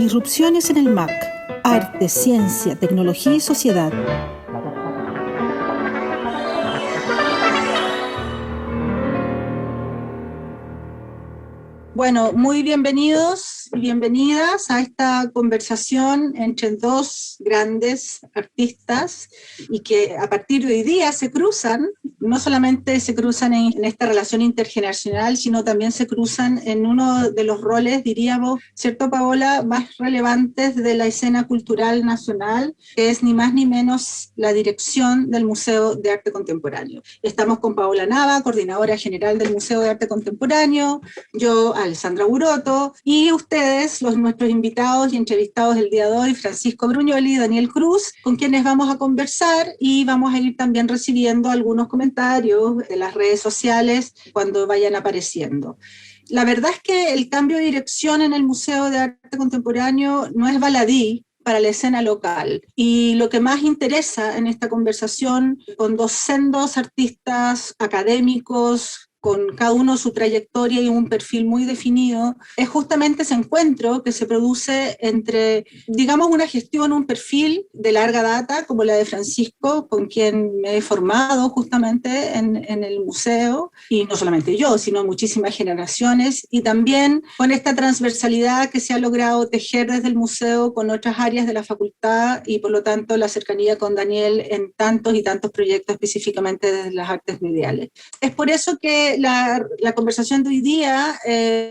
Disrupciones en el MAC. Arte, ciencia, tecnología y sociedad. Bueno, muy bienvenidos y bienvenidas a esta conversación entre dos grandes artistas y que a partir de hoy día se cruzan, no solamente se cruzan en esta relación intergeneracional, sino también se cruzan en uno de los roles, diríamos, ¿cierto, Paola?, más relevantes de la escena cultural nacional, que es ni más ni menos la dirección del Museo de Arte Contemporáneo. Estamos con Paola Nava, coordinadora general del Museo de Arte Contemporáneo, yo, Alessandra Buroto, y ustedes, nuestros invitados y entrevistados del día de hoy, Francisco Brugnoli y Daniel Cruz, con quienes vamos a conversar y vamos a ir también recibiendo algunos comentarios de las redes sociales cuando vayan apareciendo. La verdad es que el cambio de dirección en el Museo de Arte Contemporáneo no es baladí para la escena local. Y lo que más interesa en esta conversación con dos sendos artistas académicos, con cada uno su trayectoria y un perfil muy definido, es justamente ese encuentro que se produce entre, digamos, una gestión, un perfil de larga data, como la de Francisco, con quien me he formado justamente en el museo, y no solamente yo, sino muchísimas generaciones, y también con esta transversalidad que se ha logrado tejer desde el museo con otras áreas de la facultad, y por lo tanto la cercanía con Daniel en tantos y tantos proyectos, específicamente desde las artes mediales. Es por eso que la conversación de hoy día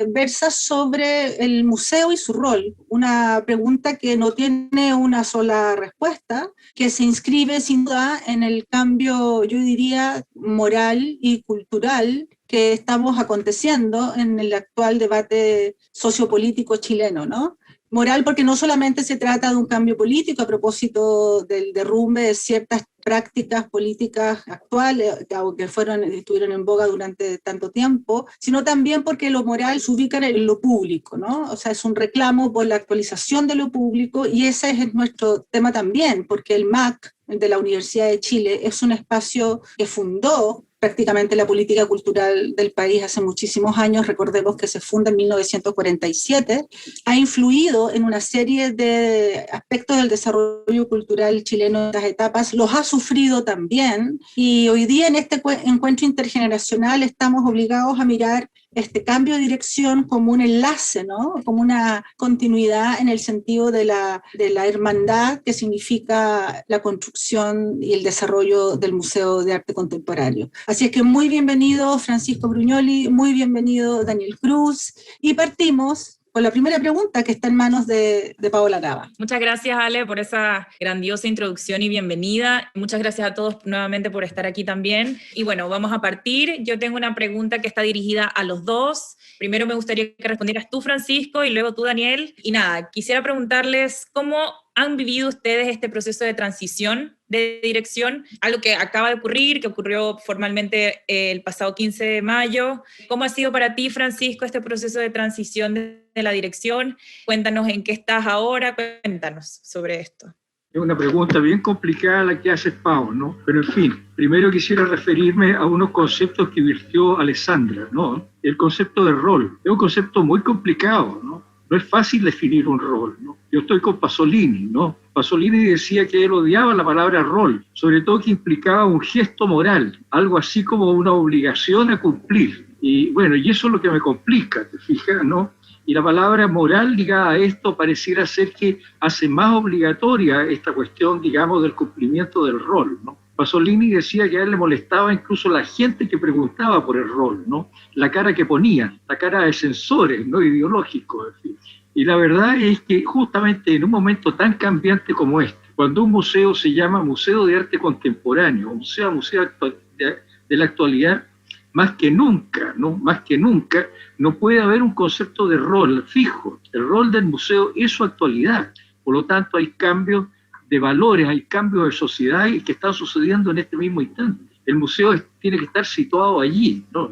versa sobre el museo y su rol, una pregunta que no tiene una sola respuesta, que se inscribe sin duda en el cambio, yo diría, moral y cultural que estamos aconteciendo en el actual debate sociopolítico chileno, ¿no? Moral porque no solamente se trata de un cambio político a propósito del derrumbe de ciertas prácticas políticas actuales que estuvieron en boga durante tanto tiempo, sino también porque lo moral se ubica en lo público, ¿no? O sea, es un reclamo por la actualización de lo público, y ese es nuestro tema también, porque el MAC de la Universidad de Chile es un espacio que fundó prácticamente la política cultural del país hace muchísimos años. Recordemos que se funda en 1947, ha influido en una serie de aspectos del desarrollo cultural chileno en estas etapas, los ha sufrido también, y hoy día en este encuentro intergeneracional estamos obligados a mirar este cambio de dirección como un enlace, ¿no? Como una continuidad en el sentido de la hermandad que significa la construcción y el desarrollo del Museo de Arte Contemporáneo. Así es que muy bienvenido Francisco Brugnoli, muy bienvenido Daniel Cruz, y partimos con la primera pregunta que está en manos de Paola Nava. Muchas gracias, Ale, por esa grandiosa introducción y bienvenida. Muchas gracias a todos nuevamente por estar aquí también. Y bueno, vamos a partir. Yo tengo una pregunta que está dirigida a los dos. Primero me gustaría que respondieras tú, Francisco, y luego tú, Daniel. Y nada, quisiera preguntarles cómo han vivido ustedes este proceso de transición de dirección, algo que acaba de ocurrir, que ocurrió formalmente el pasado 15 de mayo. ¿Cómo ha sido para ti, Francisco, este proceso de transición de la dirección? Cuéntanos en qué estás ahora, cuéntanos sobre esto. Es una pregunta bien complicada la que haces, Pau, ¿no? Pero en fin, primero quisiera referirme a unos conceptos que virtió Alessandra, ¿no? El concepto de rol es un concepto muy complicado, ¿no? No es fácil definir un rol, ¿no? Yo estoy con Pasolini, ¿no? Pasolini decía que él odiaba la palabra rol, sobre todo que implicaba un gesto moral, algo así como una obligación a cumplir. Y bueno, y eso es lo que me complica, ¿te fijas, no? Y la palabra moral ligada a esto pareciera ser que hace más obligatoria esta cuestión, digamos, del cumplimiento del rol, ¿no? Pasolini decía que a él le molestaba incluso la gente que preguntaba por el rol, ¿no? La cara que ponían, la cara de censores, ¿no? Ideológicos, en fin. Y la verdad es que justamente en un momento tan cambiante como este, cuando un museo se llama Museo de Arte Contemporáneo, museo de la actualidad, más que nunca, ¿no? Más que nunca, no puede haber un concepto de rol fijo. El rol del museo es su actualidad. Por lo tanto, hay cambios de valores, hay cambios de sociedad que están sucediendo en este mismo instante. El museo tiene que estar situado allí, ¿no?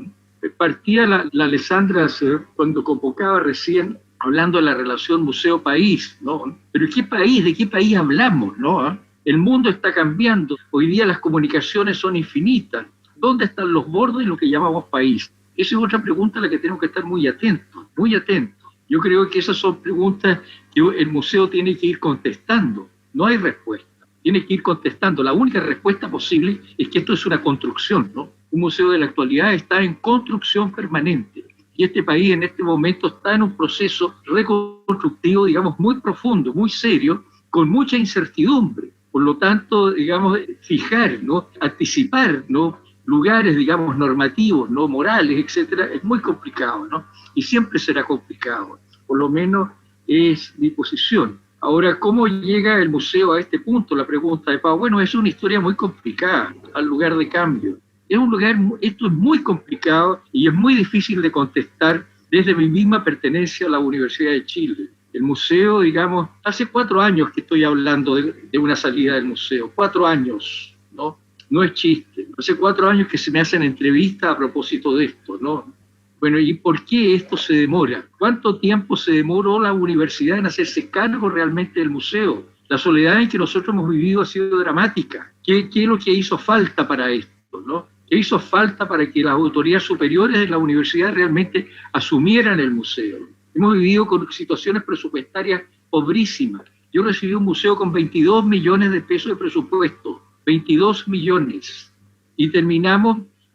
Partía la Alessandra cuando convocaba recién, hablando de la relación museo-país, ¿no? Pero ¿qué país? ¿De qué país hablamos, no? El mundo está cambiando. Hoy día las comunicaciones son infinitas. ¿Dónde están los bordes y lo que llamamos país? Esa es otra pregunta a la que tenemos que estar muy atentos, muy atentos. Yo creo que esas son preguntas que el museo tiene que ir contestando. No hay respuesta. Tiene que ir contestando. La única respuesta posible es que esto es una construcción, ¿no? Un museo de la actualidad está en construcción permanente. Y este país en este momento está en un proceso reconstructivo, digamos, muy profundo, muy serio, con mucha incertidumbre. Por lo tanto, digamos, fijar, ¿no? Anticipar, ¿no? Lugares, digamos, normativos, ¿no? Morales, etcétera, es muy complicado, ¿no? Y siempre será complicado. Por lo menos es mi posición. Ahora, ¿cómo llega el museo a este punto? La pregunta de Pau. Bueno, es una historia muy complicada, al lugar de cambio. Es un lugar, esto es muy complicado y es muy difícil de contestar desde mi misma pertenencia a la Universidad de Chile. El museo, digamos, hace 4 años que estoy hablando de una salida del museo. 4 años, ¿no? No es chiste. Hace 4 años que se me hacen entrevistas a propósito de esto, ¿no? Bueno, ¿y por qué esto se demora? ¿Cuánto tiempo se demoró la universidad en hacerse cargo realmente del museo? La soledad en que nosotros hemos vivido ha sido dramática. ¿Qué es lo que hizo falta para esto, no? ¿Qué hizo falta para que las autoridades superiores de la universidad realmente asumieran el museo? Hemos vivido con situaciones presupuestarias pobrísimas. Yo recibí un museo con 22 millones de pesos de presupuesto, 22 millones. Y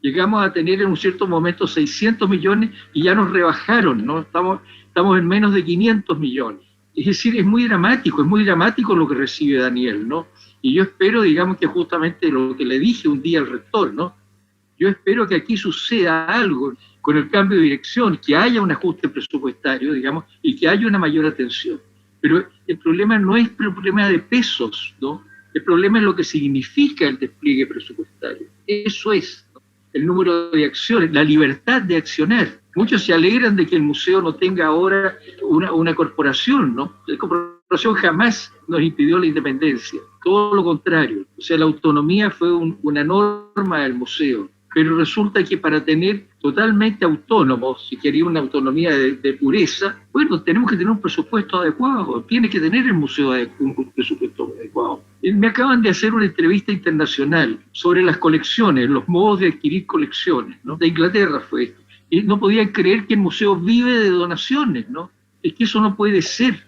llegamos a tener en un cierto momento 600 millones y ya nos rebajaron, ¿no? Estamos en menos de 500 millones. Es decir, es muy dramático lo que recibe Daniel, ¿no? Y yo espero, digamos, que justamente lo que le dije un día al rector, ¿no? Yo espero que aquí suceda algo con el cambio de dirección, que haya un ajuste presupuestario, digamos, y que haya una mayor atención. Pero el problema no es el problema de pesos, ¿no? El problema es lo que significa el despliegue presupuestario. Eso es, ¿no? El número de acciones, la libertad de accionar. Muchos se alegran de que el museo no tenga ahora una corporación, ¿no? La corporación jamás nos impidió la independencia, todo lo contrario. O sea, la autonomía fue una norma del museo. Pero resulta que para tener totalmente autónomos, si quería una autonomía de pureza, bueno, tenemos que tener un presupuesto adecuado, tiene que tener el museo un presupuesto adecuado. Me acaban de hacer una entrevista internacional sobre las colecciones, los modos de adquirir colecciones, ¿no? De Inglaterra fue esto. Y no podían creer que el museo vive de donaciones, ¿no? Es que eso no puede ser,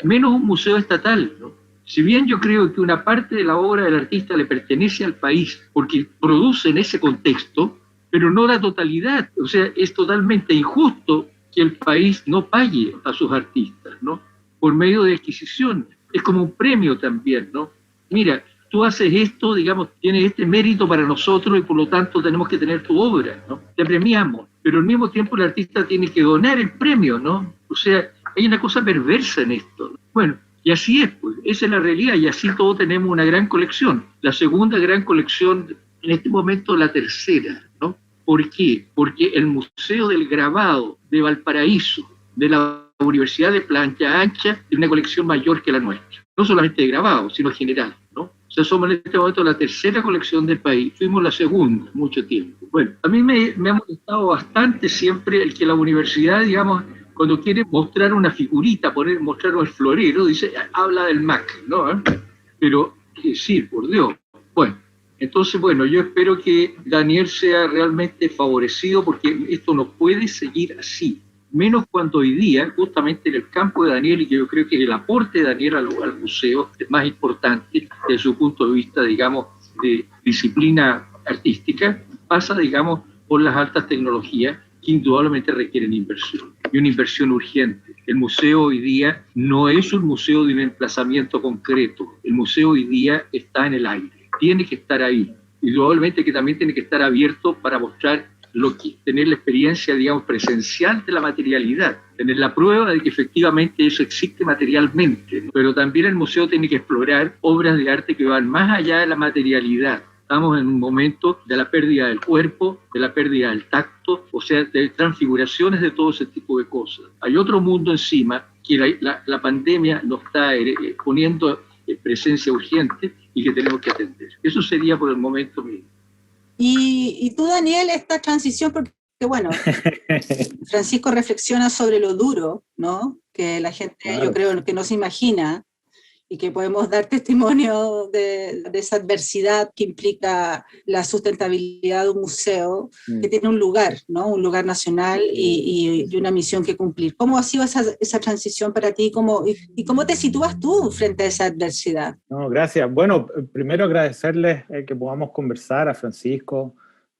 menos un museo estatal, ¿no? Si bien yo creo que una parte de la obra del artista le pertenece al país porque produce en ese contexto, pero no la totalidad. O sea, es totalmente injusto que el país no pague a sus artistas, ¿no? Por medio de adquisición. Es como un premio también, ¿no? Mira, tú haces esto, digamos, tienes este mérito para nosotros y por lo tanto tenemos que tener tu obra, ¿no? Te premiamos, pero al mismo tiempo el artista tiene que donar el premio, ¿no? O sea, hay una cosa perversa en esto, ¿no? Bueno, y así es, pues, esa es la realidad, y así todos tenemos una gran colección. La segunda gran colección, en este momento la tercera, ¿no? ¿Por qué? Porque el Museo del Grabado de Valparaíso, de la Universidad de Plancha Ancha, tiene una colección mayor que la nuestra. No solamente de grabado, sino en general, ¿no? O sea, somos en este momento la tercera colección del país, fuimos la segunda mucho tiempo. Bueno, a mí me ha molestado bastante siempre el que la universidad, digamos, cuando quiere mostrar una figurita, mostrar el florero, dice, habla del MAC, ¿no? Pero, sí, por Dios. Bueno, entonces, bueno, yo espero que Daniel sea realmente favorecido porque esto no puede seguir así. Menos cuando hoy día, justamente en el campo de Daniel, y que yo creo que el aporte de Daniel al museo es más importante desde su punto de vista, digamos, de disciplina artística, pasa, digamos, por las altas tecnologías que indudablemente requieren inversión, y una inversión urgente. El museo hoy día no es un museo de un emplazamiento concreto, el museo hoy día está en el aire, tiene que estar ahí, indudablemente que también tiene que estar abierto para mostrar tener la experiencia, digamos, presencial de la materialidad, tener la prueba de que efectivamente eso existe materialmente, ¿no? Pero también el museo tiene que explorar obras de arte que van más allá de la materialidad. Estamos en un momento de la pérdida del cuerpo, de la pérdida del tacto, o sea, de transfiguraciones de todo ese tipo de cosas. Hay otro mundo encima que la pandemia nos está poniendo en presencia urgente y que tenemos que atender. Eso sería por el momento mío. Y tú, Daniel, esta transición, porque bueno, Francisco reflexiona sobre lo duro, ¿no? Que la gente, claro, yo creo que no se imagina, y que podemos dar testimonio de esa adversidad que implica la sustentabilidad de un museo que tiene un lugar, ¿no? Un lugar nacional y una misión que cumplir. ¿Cómo ha sido esa transición para ti? ¿Y cómo te sitúas tú frente a esa adversidad? No, gracias. Bueno, primero agradecerles que podamos conversar, a Francisco,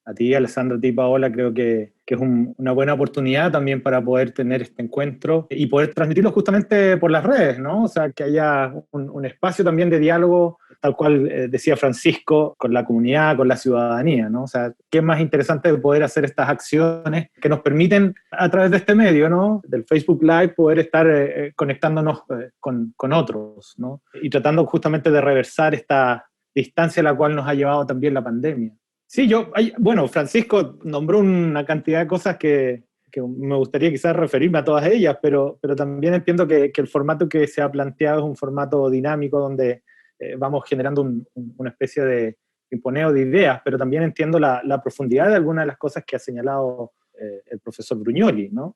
a ti, Alessandra, a ti, Paola. Creo que es una buena oportunidad también para poder tener este encuentro y poder transmitirlo justamente por las redes, ¿no? O sea, que haya un espacio también de diálogo, tal cual decía Francisco, con la comunidad, con la ciudadanía, ¿no? O sea, qué más interesante de poder hacer estas acciones que nos permiten, a través de este medio, ¿no? Del Facebook Live, poder estar conectándonos con otros, ¿no? Y tratando justamente de reversar esta distancia a la cual nos ha llevado también la pandemia. Sí, bueno, Francisco nombró una cantidad de cosas que me gustaría quizás referirme a todas ellas, pero también entiendo que el formato que se ha planteado es un formato dinámico donde vamos generando una especie de pimponeo de ideas, pero también entiendo la profundidad de algunas de las cosas que ha señalado el profesor Brugnoli, ¿no?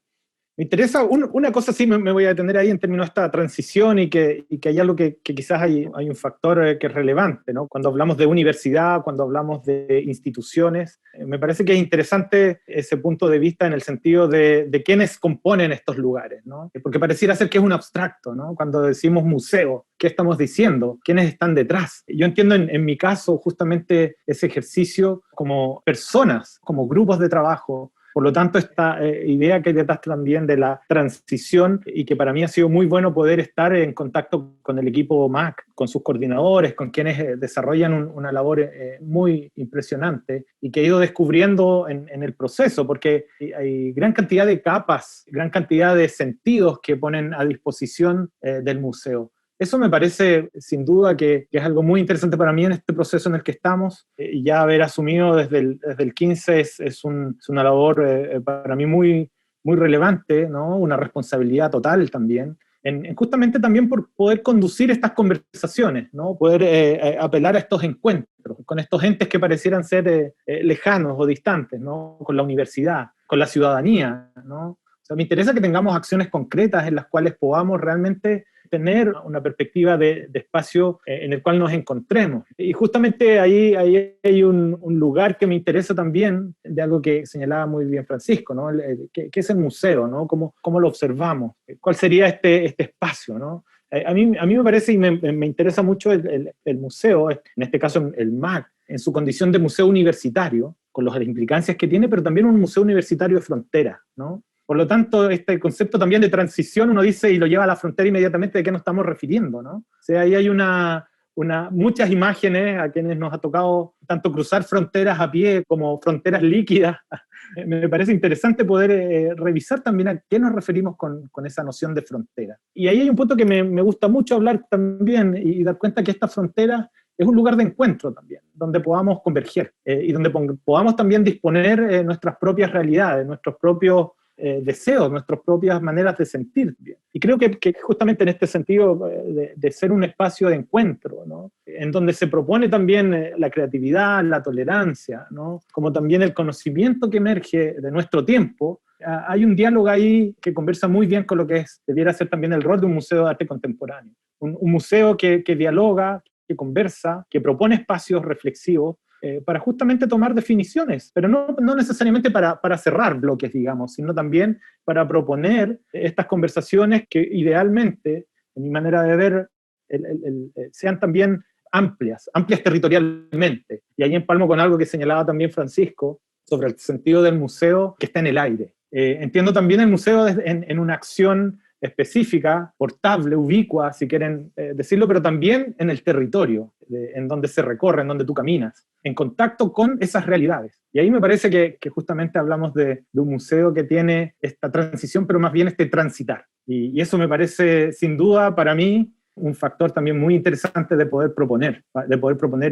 Me interesa, una cosa sí me voy a detener ahí en términos de esta transición y que hay algo que quizás hay un factor que es relevante, ¿no? Cuando hablamos de universidad, cuando hablamos de instituciones, me parece que es interesante ese punto de vista en el sentido de quiénes componen estos lugares, ¿no? Porque pareciera ser que es un abstracto, ¿no? Cuando decimos museo, ¿qué estamos diciendo? ¿Quiénes están detrás? Yo entiendo en mi caso justamente ese ejercicio como personas, como grupos de trabajo. Por lo tanto, esta idea que hay detrás también de la transición, y que para mí ha sido muy bueno poder estar en contacto con el equipo MAC, con sus coordinadores, con quienes desarrollan una labor muy impresionante y que he ido descubriendo en el proceso, porque hay gran cantidad de capas, gran cantidad de sentidos que ponen a disposición del museo. Eso me parece, sin duda, que es algo muy interesante para mí en este proceso en el que estamos. Y ya haber asumido desde el 15 es una labor para mí muy, muy relevante, ¿no? Una responsabilidad total también. Justamente también por poder conducir estas conversaciones, ¿no? Poder apelar a estos encuentros con estos entes que parecieran ser lejanos o distantes, ¿no? Con la universidad, con la ciudadanía, ¿no? O sea, me interesa que tengamos acciones concretas en las cuales podamos realmente tener una perspectiva de espacio en el cual nos encontremos. Y justamente ahí hay un lugar que me interesa también, de algo que señalaba muy bien Francisco, ¿no? ¿Qué es el museo, ¿no? ¿Cómo lo observamos? ¿Cuál sería este espacio, ¿no? A mí me parece y me interesa mucho el museo, en este caso el MAC, en su condición de museo universitario, con las implicancias que tiene, pero también un museo universitario de frontera, ¿no? Por lo tanto, este concepto también de transición, uno dice y lo lleva a la frontera inmediatamente de qué nos estamos refiriendo, ¿no? O sea, ahí hay muchas imágenes a quienes nos ha tocado tanto cruzar fronteras a pie como fronteras líquidas. Me parece interesante poder revisar también a qué nos referimos con esa noción de frontera. Y ahí hay un punto que me gusta mucho hablar también y dar cuenta que esta frontera es un lugar de encuentro también, donde podamos converger y donde podamos también disponer nuestras propias realidades, nuestros propios deseos, nuestras propias maneras de sentir. Y creo que justamente en este sentido de ser un espacio de encuentro, ¿no? En donde se propone también la creatividad, la tolerancia, ¿no? Como también el conocimiento que emerge de nuestro tiempo, hay un diálogo ahí que conversa muy bien con lo que debiera ser también el rol de un museo de arte contemporáneo. Un museo que dialoga, que conversa, que propone espacios reflexivos, para justamente tomar definiciones, pero no necesariamente para cerrar bloques, digamos, sino también para proponer estas conversaciones que idealmente, en mi manera de ver, sean también amplias territorialmente. Y ahí empalmo con algo que señalaba también Francisco sobre el sentido del museo que está en el aire. Entiendo también el museo en una acción específica, portable, ubicua, si quieren decirlo, pero también en el territorio, en donde se recorre, en donde tú caminas, en contacto con esas realidades. Y ahí me parece que justamente hablamos de un museo que tiene esta transición, pero más bien este transitar. Y eso me parece, sin duda, para mí, un factor también muy interesante de poder proponer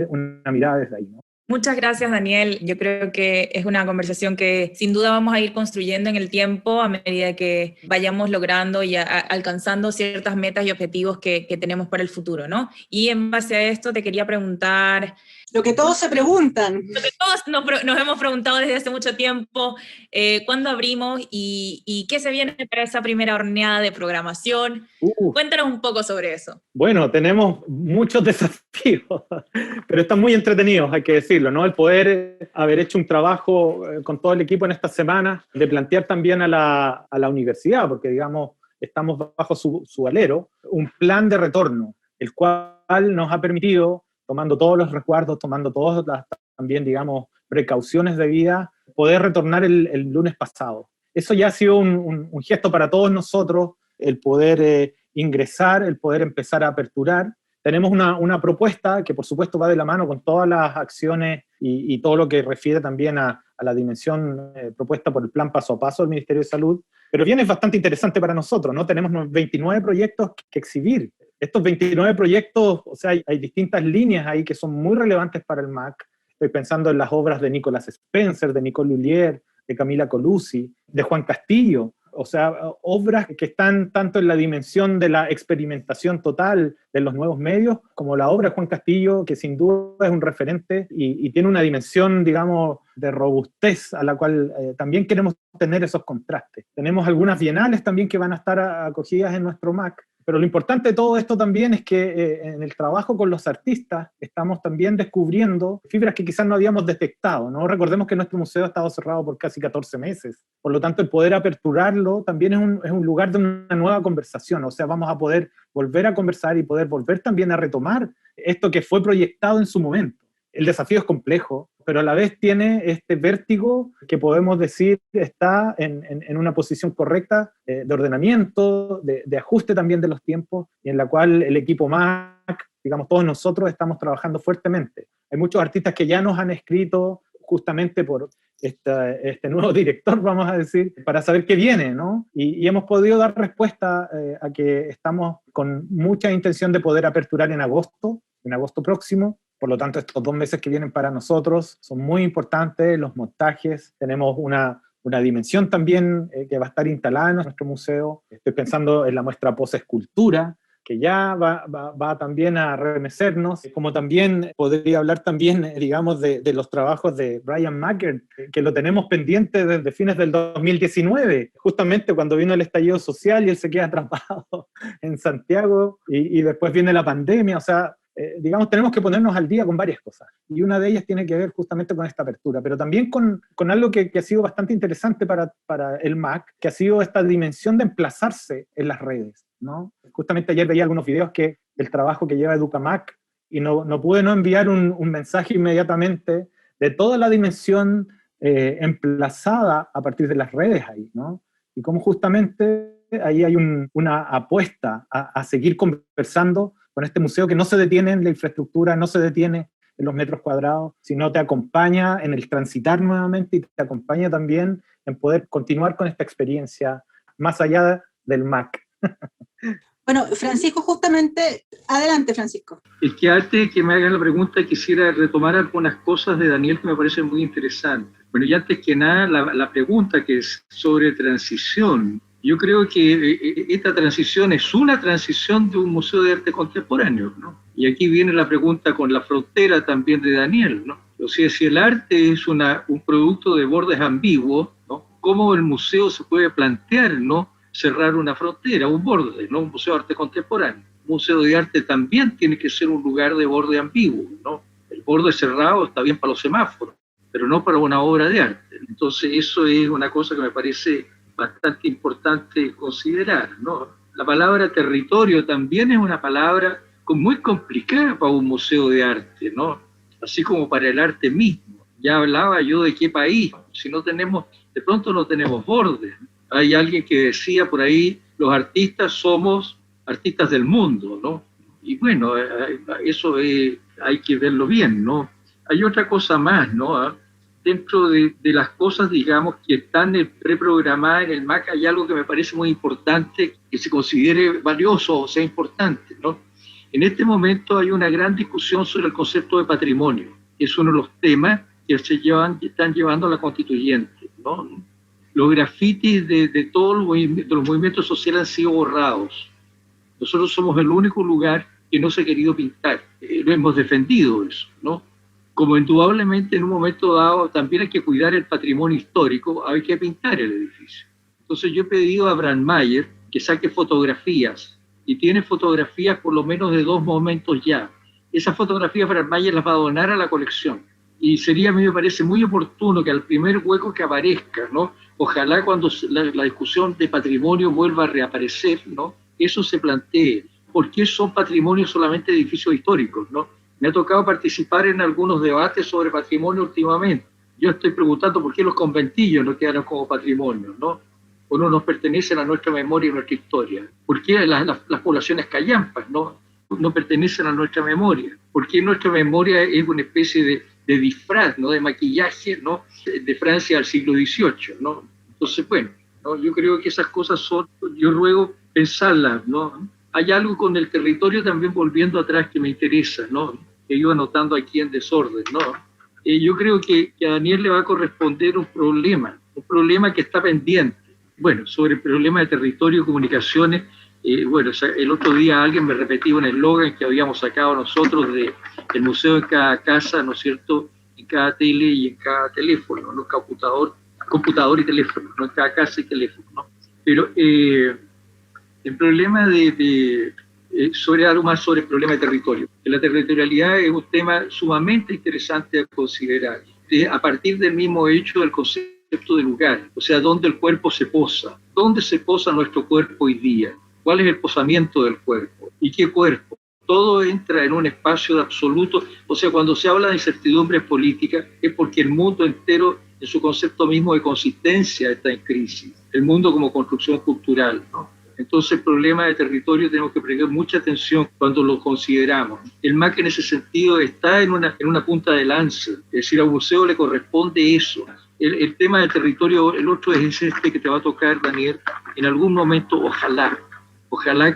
una mirada desde ahí, ¿no? Muchas gracias, Daniel. Yo creo que es una conversación que sin duda vamos a ir construyendo en el tiempo a medida que vayamos logrando y alcanzando ciertas metas y objetivos que tenemos para el futuro, ¿no? Y en base a esto te quería preguntar... Lo que todos se preguntan. Lo que todos nos hemos preguntado desde hace mucho tiempo, ¿cuándo abrimos y qué se viene para esa primera horneada de programación? Cuéntanos un poco sobre eso. Bueno, tenemos muchos desafíos, pero están muy entretenidos, hay que decirlo, ¿no? El poder haber hecho un trabajo con todo el equipo en estas semanas, de plantear también a la universidad, porque digamos, estamos bajo su alero, un plan de retorno, el cual nos ha permitido, tomando todos los resguardos, tomando todas las, también, digamos, precauciones de vida, poder retornar el lunes pasado. Eso ya ha sido un gesto para todos nosotros, el poder ingresar, el poder empezar a aperturar. Tenemos una propuesta que por supuesto va de la mano con todas las acciones y todo lo que refiere también a la dimensión propuesta por el plan paso a paso del Ministerio de Salud, pero bien es bastante interesante para nosotros, ¿no? Tenemos 29 proyectos que exhibir. Estos 29 proyectos, o sea, hay distintas líneas ahí que son muy relevantes para el MAC. Estoy pensando en las obras de Nicolas Spencer, de Nicole Lullier, de Camila Colucci, de Juan Castillo, o sea, obras que están tanto en la dimensión de la experimentación total de los nuevos medios, como la obra de Juan Castillo, que sin duda es un referente y tiene una dimensión, digamos, de robustez a la cual también queremos tener esos contrastes. Tenemos algunas bienales también que van a estar acogidas en nuestro MAC, pero lo importante de todo esto también es que en el trabajo con los artistas estamos también descubriendo fibras que quizás no habíamos detectado, ¿no? Recordemos que nuestro museo ha estado cerrado por casi 14 meses, por lo tanto el poder aperturarlo también es un lugar de una nueva conversación, o sea, vamos a poder volver a conversar y poder volver también a retomar esto que fue proyectado en su momento. El desafío es complejo, pero a la vez tiene este vértigo que podemos decir está en una posición correcta de ordenamiento, de ajuste también de los tiempos, y en la cual el equipo MAC, digamos, todos nosotros estamos trabajando fuertemente. Hay muchos artistas que ya nos han escrito justamente por este nuevo director, vamos a decir, para saber qué viene, ¿no? Y hemos podido dar respuesta a que estamos con mucha intención de poder aperturar en agosto próximo. Por lo tanto, estos 2 meses que vienen para nosotros son muy importantes, los montajes, tenemos una dimensión también que va a estar instalada en nuestro museo. Estoy pensando en la muestra Posescultura, que ya va también a remecernos, como también podría hablar también, digamos, de los trabajos de Brian Mackert, que lo tenemos pendiente desde fines del 2019, justamente cuando vino el estallido social y él se queda atrapado en Santiago, y después viene la pandemia, o sea, digamos, tenemos que ponernos al día con varias cosas, y una de ellas tiene que ver justamente con esta apertura, pero también con algo que ha sido bastante interesante para el MAC, que ha sido esta dimensión de emplazarse en las redes, ¿no? Justamente ayer veía algunos videos del trabajo que lleva EducaMAC, y no pude no enviar un mensaje inmediatamente de toda la dimensión emplazada a partir de las redes ahí, ¿no? Y cómo justamente ahí hay una apuesta a seguir conversando con este museo que no se detiene en la infraestructura, no se detiene en los metros cuadrados, sino te acompaña en el transitar nuevamente y te acompaña también en poder continuar con esta experiencia más allá del MAC. Bueno, Francisco, justamente, adelante, Francisco. Es que antes que me hagan la pregunta quisiera retomar algunas cosas de Daniel que me parecen muy interesantes. Bueno, y antes que nada, la pregunta que es sobre transición. Yo creo que esta transición es una transición de un museo de arte contemporáneo, ¿no? Y aquí viene la pregunta con la frontera también de Daniel, ¿no? O sea, si el arte es un producto de bordes ambiguos, ¿no? ¿Cómo el museo se puede plantear, ¿no?, cerrar una frontera, un borde, ¿no? Un museo de arte contemporáneo. Un museo de arte también tiene que ser un lugar de borde ambiguo, ¿no? El borde cerrado está bien para los semáforos, pero no para una obra de arte. Entonces eso es una cosa que me parece bastante importante considerar, ¿no? La palabra territorio también es una palabra muy complicada para un museo de arte, ¿no? Así como para el arte mismo. Ya hablaba yo de qué país, si no tenemos, de pronto no tenemos bordes. Hay alguien que decía por ahí, los artistas somos artistas del mundo, ¿no? Y bueno, eso hay que verlo bien, ¿no? Hay otra cosa más, ¿no? Dentro de las cosas, digamos, que están preprogramadas en el MAC, hay algo que me parece muy importante, que se considere valioso o sea importante, ¿no? En este momento hay una gran discusión sobre el concepto de patrimonio. Es uno de los temas que están llevando a la constituyente, ¿no? Los grafitis de todos los movimientos sociales han sido borrados. Nosotros somos el único lugar que no se ha querido pintar. Lo hemos defendido eso, ¿no? Como indudablemente en un momento dado también hay que cuidar el patrimonio histórico, hay que pintar el edificio. Entonces yo he pedido a Brandmeier que saque fotografías, y tiene fotografías por lo menos de 2 momentos ya. Esas fotografías Brandmeier las va a donar a la colección. Y sería, a mí me parece muy oportuno que al primer hueco que aparezca, ¿no? Ojalá cuando la discusión de patrimonio vuelva a reaparecer, ¿no? Eso se plantee. ¿Por qué son patrimonios solamente edificios históricos, ¿no? Me ha tocado participar en algunos debates sobre patrimonio últimamente. Yo estoy preguntando por qué los conventillos no quedaron como patrimonio, ¿no? O no nos pertenecen a nuestra memoria y nuestra historia. ¿Por qué las poblaciones callampas no pertenecen a nuestra memoria? ¿Por qué nuestra memoria es una especie de disfraz, ¿no? De maquillaje, ¿no? De Francia del siglo XVIII, ¿no? Entonces, bueno, ¿no? Yo creo que esas cosas yo ruego pensarlas, ¿no? Hay algo con el territorio también, volviendo atrás, que me interesa, ¿no? Que iba anotando aquí en desorden, ¿no? Yo creo que a Daniel le va a corresponder un problema que está pendiente. Bueno, sobre el problema de territorio y comunicaciones, bueno, el otro día alguien me repetía un eslogan que habíamos sacado nosotros de el museo en cada casa, ¿no es cierto?, en cada tele y en cada teléfono, ¿no? Computador y teléfono, no en cada casa y teléfono, ¿no? Pero el problema sobre algo más sobre el problema de territorio. La territorialidad es un tema sumamente interesante a considerar, a partir del mismo hecho del concepto de lugar, o sea, dónde el cuerpo se posa, dónde se posa nuestro cuerpo hoy día, cuál es el posamiento del cuerpo y qué cuerpo. Todo entra en un espacio de absoluto, o sea, cuando se habla de incertidumbres políticas es porque el mundo entero, en su concepto mismo de consistencia, está en crisis, el mundo como construcción cultural, ¿no? Entonces el problema de territorio tenemos que prestar mucha atención cuando lo consideramos. El MAC en ese sentido está en una punta de lanza, es decir, al museo le corresponde eso. El tema del territorio, el otro es este que te va a tocar, Daniel, en algún momento, ojalá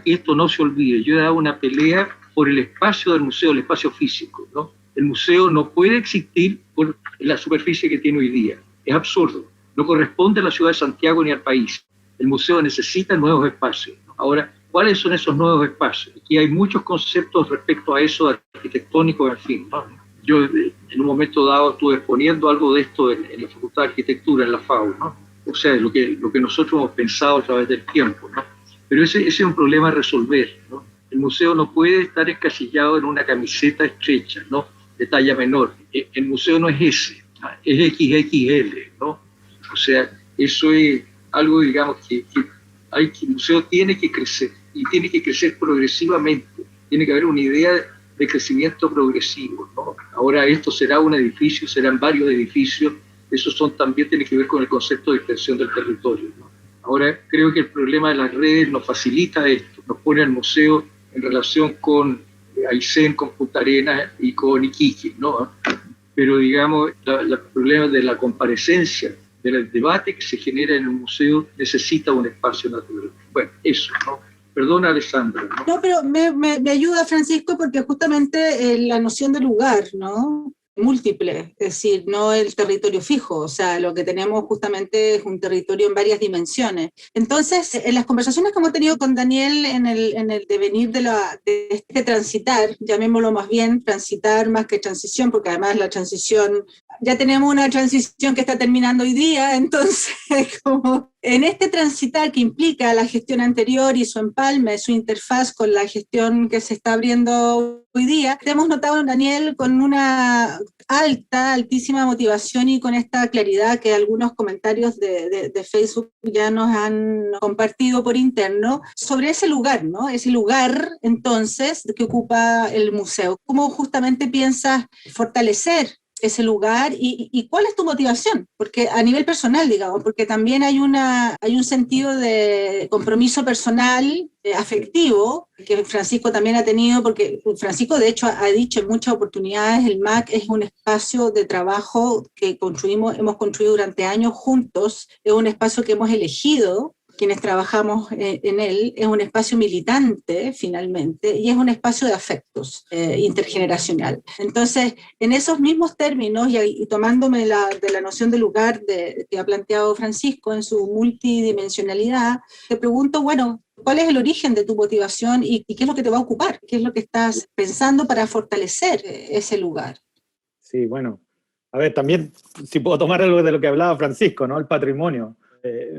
que esto no se olvide. Yo he dado una pelea por el espacio del museo, el espacio físico, ¿no? El museo no puede existir por la superficie que tiene hoy día. Es absurdo. No corresponde a la ciudad de Santiago ni al país. El museo necesita nuevos espacios. Ahora, ¿cuáles son esos nuevos espacios? Aquí hay muchos conceptos respecto a eso, arquitectónico, en fin, ¿no? Yo en un momento dado estuve exponiendo algo de esto en la Facultad de Arquitectura, en la FAU, ¿no? O sea, lo que nosotros hemos pensado a través del tiempo, ¿no? Pero ese es un problema a resolver, ¿no? El museo no puede estar encasillado en una camiseta estrecha, ¿no? De talla menor. El museo no es ese, ¿no? Es XXL, ¿no? O sea, eso es algo, digamos, que el museo tiene que crecer, y tiene que crecer progresivamente. Tiene que haber una idea de crecimiento progresivo, ¿no? Ahora esto será un edificio, serán varios edificios, eso también tiene que ver con el concepto de extensión del territorio, ¿no? Ahora creo que el problema de las redes nos facilita esto, nos pone al museo en relación con Aysén, con Punta Arenas y con Iquique, ¿no? Pero digamos, el problema de la comparecencia, del debate que se genera en el museo, necesita un espacio natural. Bueno, eso, ¿no? Perdona, Alessandra, ¿no? No, pero me ayuda, Francisco, porque justamente la noción de lugar, ¿no? Múltiple, es decir, no el territorio fijo, o sea, lo que tenemos justamente es un territorio en varias dimensiones. Entonces, en las conversaciones que hemos tenido con Daniel en el devenir de este transitar, llamémoslo más bien transitar más que transición, porque además la transición, ya tenemos una transición que está terminando hoy día, entonces como en este transitar que implica la gestión anterior y su empalme, su interfaz con la gestión que se está abriendo hoy día, hemos notado, Daniel, con una altísima motivación y con esta claridad que algunos comentarios de Facebook ya nos han compartido por interno sobre ese lugar, ¿no? Ese lugar, entonces, que ocupa el museo. ¿Cómo justamente piensas fortalecer ese lugar y cuál es tu motivación? Porque a nivel personal, digamos, porque también hay un sentido de compromiso personal, afectivo, que Francisco también ha tenido, porque Francisco de hecho ha dicho en muchas oportunidades, el MAC es un espacio de trabajo que hemos construido durante años juntos, es un espacio que hemos elegido quienes trabajamos en él, es un espacio militante, finalmente, y es un espacio de afectos intergeneracional. Entonces, en esos mismos términos, y tomándome de la noción de lugar que ha planteado Francisco en su multidimensionalidad, te pregunto, bueno, ¿cuál es el origen de tu motivación y qué es lo que te va a ocupar? ¿Qué es lo que estás pensando para fortalecer ese lugar? Sí, bueno, a ver, también si puedo tomar algo de lo que hablaba Francisco, ¿no? El patrimonio.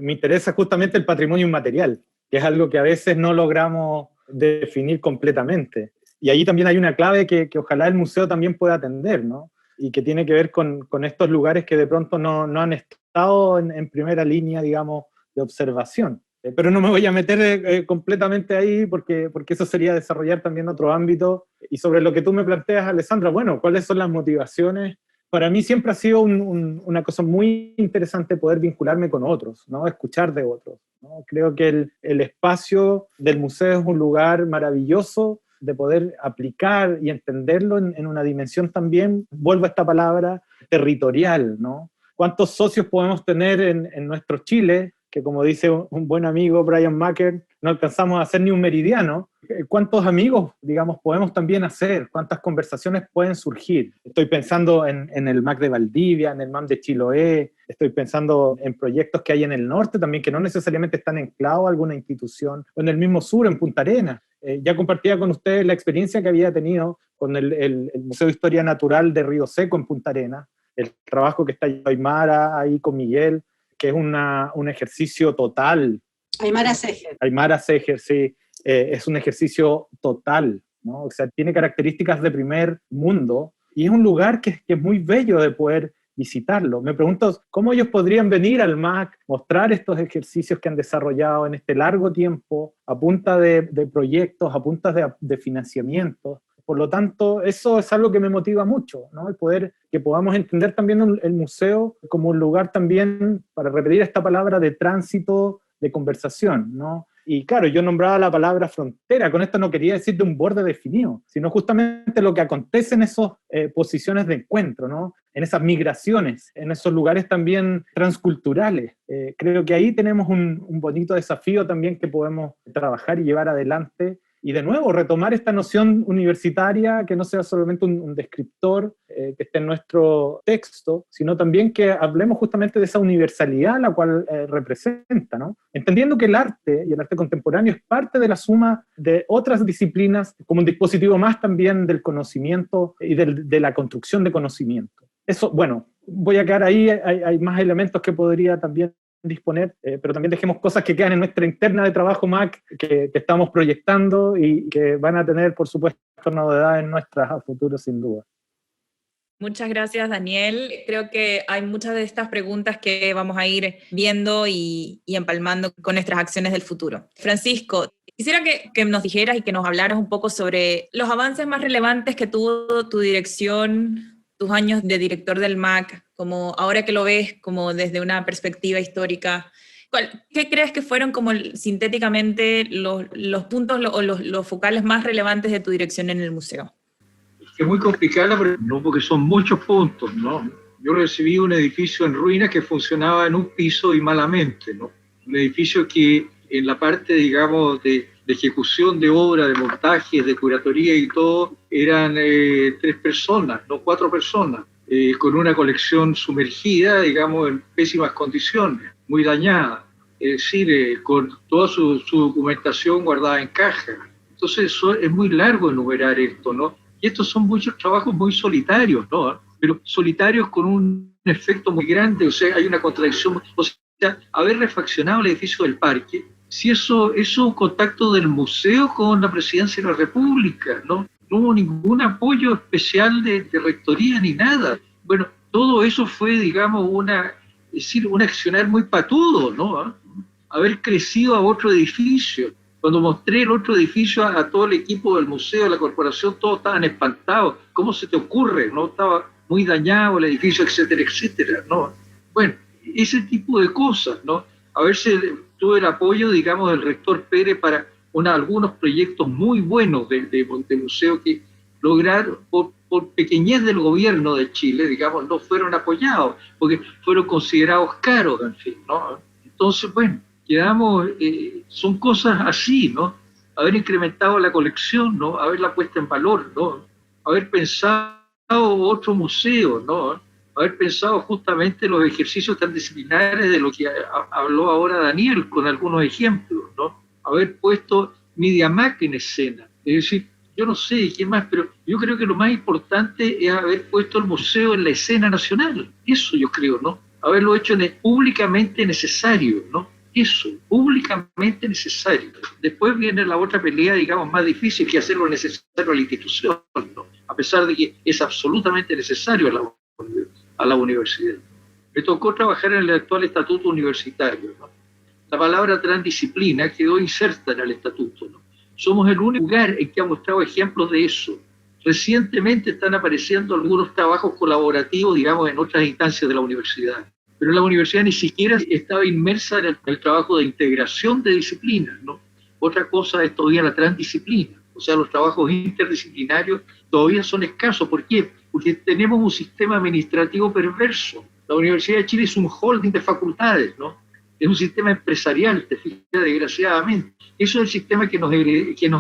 Me interesa justamente el patrimonio inmaterial, que es algo que a veces no logramos definir completamente. Y ahí también hay una clave que ojalá el museo también pueda atender, ¿no? Y que tiene que ver con estos lugares que de pronto no han estado en primera línea, digamos, de observación. Pero no me voy a meter completamente ahí porque eso sería desarrollar también otro ámbito. Y sobre lo que tú me planteas, Alessandra, bueno, ¿cuáles son las motivaciones? Para mí siempre ha sido una cosa muy interesante poder vincularme con otros, ¿no? Escuchar de otros, ¿no? Creo que el espacio del museo es un lugar maravilloso de poder aplicar y entenderlo en una dimensión también, vuelvo a esta palabra, territorial, ¿no? ¿Cuántos socios podemos tener en nuestro Chile? Que como dice un buen amigo, Brian Macker, no alcanzamos a hacer ni un meridiano. ¿Cuántos amigos, digamos, podemos también hacer? ¿Cuántas conversaciones pueden surgir? Estoy pensando en el MAC de Valdivia, en el MAM de Chiloé, estoy pensando en proyectos que hay en el norte también, que no necesariamente están anclados a alguna institución, o en el mismo sur, en Punta Arenas. Ya compartía con ustedes la experiencia que había tenido con el Museo de Historia Natural de Río Seco en Punta Arenas, el trabajo que está Aymara ahí con Miguel, que es un ejercicio total. Aymara Seger. Aymara Seger, sí, es un ejercicio total, ¿no? O sea, tiene características de primer mundo y es un lugar que es muy bello de poder visitarlo. Me pregunto cómo ellos podrían venir al MAC, mostrar estos ejercicios que han desarrollado en este largo tiempo, a punta de proyectos, a punta de financiamientos. Por lo tanto, eso es algo que me motiva mucho, ¿no? El poder que podamos entender también el museo como un lugar también, para repetir esta palabra, de tránsito, de conversación, ¿no? Y claro, yo nombraba la palabra frontera, con esto no quería decir de un borde definido, sino justamente lo que acontece en esas posiciones de encuentro, ¿no? En esas migraciones, en esos lugares también transculturales. Creo que ahí tenemos un bonito desafío también que podemos trabajar y llevar adelante. Y de nuevo, retomar esta noción universitaria, que no sea solamente un descriptor que esté en nuestro texto, sino también que hablemos justamente de esa universalidad la cual representa, ¿no? Entendiendo que el arte y el arte contemporáneo es parte de la suma de otras disciplinas, como un dispositivo más también del conocimiento y de la construcción de conocimiento. Eso, bueno, voy a quedar ahí, hay más elementos que podría también disponer, pero también dejemos cosas que quedan en nuestra interna de trabajo MAC que estamos proyectando y que van a tener, por supuesto, novedades nuestras a futuro, sin duda. Muchas gracias, Daniel. Creo que hay muchas de estas preguntas que vamos a ir viendo y empalmando con nuestras acciones del futuro. Francisco, quisiera que nos dijeras y que nos hablaras un poco sobre los avances más relevantes que tuvo tu dirección, tus años de director del MAC, como ahora que lo ves como desde una perspectiva histórica. ¿Qué crees que fueron como sintéticamente los puntos o los focales más relevantes de tu dirección en el museo? Es muy complicada, no, porque son muchos puntos, ¿no? Yo recibí un edificio en ruinas que funcionaba en un piso y malamente, ¿no? Un edificio que en la parte, digamos, de ejecución de obra, de montajes, de curatoría y todo, eran 3 personas, no 4 personas, con una colección sumergida, digamos, en pésimas condiciones, muy dañada, es decir, con toda su documentación guardada en caja. Entonces eso es muy largo enumerar esto, ¿no? Y estos son muchos trabajos muy solitarios, ¿no? Pero solitarios con un efecto muy grande, o sea, hay una contradicción. O sea, haber refaccionado el edificio del parque, si eso es un contacto del museo con la Presidencia de la República, ¿no? No hubo ningún apoyo especial de rectoría ni nada. Bueno, todo eso fue, digamos, un accionar muy patudo, ¿no? Haber crecido a otro edificio. Cuando mostré el otro edificio a todo el equipo del museo, de la corporación, todos estaban espantados. ¿Cómo se te ocurre? ¿No? Estaba muy dañado el edificio, etcétera, etcétera, ¿no? Bueno, ese tipo de cosas, ¿no? A ver si tuve el apoyo, digamos, del rector Pérez para algunos proyectos muy buenos de museo que lograron, por pequeñez del gobierno de Chile, digamos, no fueron apoyados, porque fueron considerados caros, en fin, ¿no? Entonces, bueno, quedamos, son cosas así, ¿no? Haber incrementado la colección, ¿no? Haberla puesto en valor, ¿no? Haber pensado otro museo, ¿no? Haber pensado justamente los ejercicios transdisciplinares de lo que habló ahora Daniel, con algunos ejemplos, ¿no? Haber puesto MediaMac en escena. Es decir, yo no sé qué más, pero yo creo que lo más importante es haber puesto el museo en la escena nacional. Eso yo creo, ¿no? Haberlo hecho públicamente necesario, ¿no? Eso, públicamente necesario. Después viene la otra pelea, digamos, más difícil, que hacerlo necesario a la institución, ¿no? A pesar de que es absolutamente necesario a la universidad. Me tocó trabajar en el actual estatuto universitario, ¿no? La palabra transdisciplina quedó inserta en el estatuto, ¿no? Somos el único lugar en que ha mostrado ejemplos de eso. Recientemente están apareciendo algunos trabajos colaborativos, digamos, en otras instancias de la universidad. Pero la universidad ni siquiera estaba inmersa en el trabajo de integración de disciplinas, ¿no? Otra cosa es todavía la transdisciplina. O sea, los trabajos interdisciplinarios todavía son escasos. ¿Por qué? Porque tenemos un sistema administrativo perverso. La Universidad de Chile es un holding de facultades, ¿no? Es un sistema empresarial, te fijas, desgraciadamente. Eso es el sistema que nos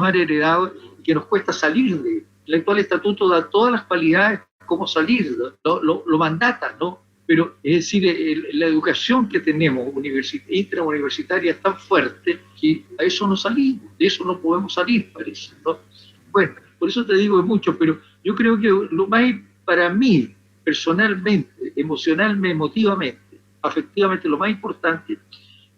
han heredado y que nos cuesta salir de él. El actual estatuto da todas las cualidades cómo salir, ¿no? Lo mandata, ¿no? Pero es decir, la educación que tenemos intrauniversitaria es tan fuerte que a eso no salimos, de eso no podemos salir, parece, ¿no? Bueno, por eso te digo mucho, pero yo creo que lo más, para mí, personalmente, emocionalmente, emotivamente, afectivamente, lo más importante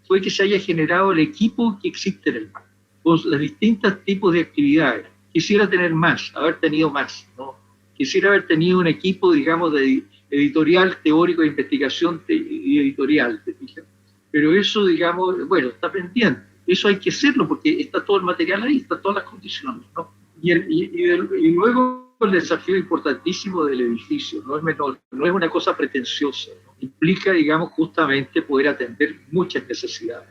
fue que se haya generado el equipo que existe en el MAC, con los distintos tipos de actividades. Quisiera tener más, haber tenido más, ¿no? Quisiera haber tenido un equipo, digamos, de editorial, teórico de investigación y editorial, ¿te fijas? Pero eso, digamos, bueno, está pendiente. Eso hay que hacerlo porque está todo el material ahí, están todas las condiciones, ¿no? Y luego el desafío importantísimo del edificio, no es menor, no es una cosa pretenciosa, ¿no? Implica, digamos, justamente poder atender muchas necesidades.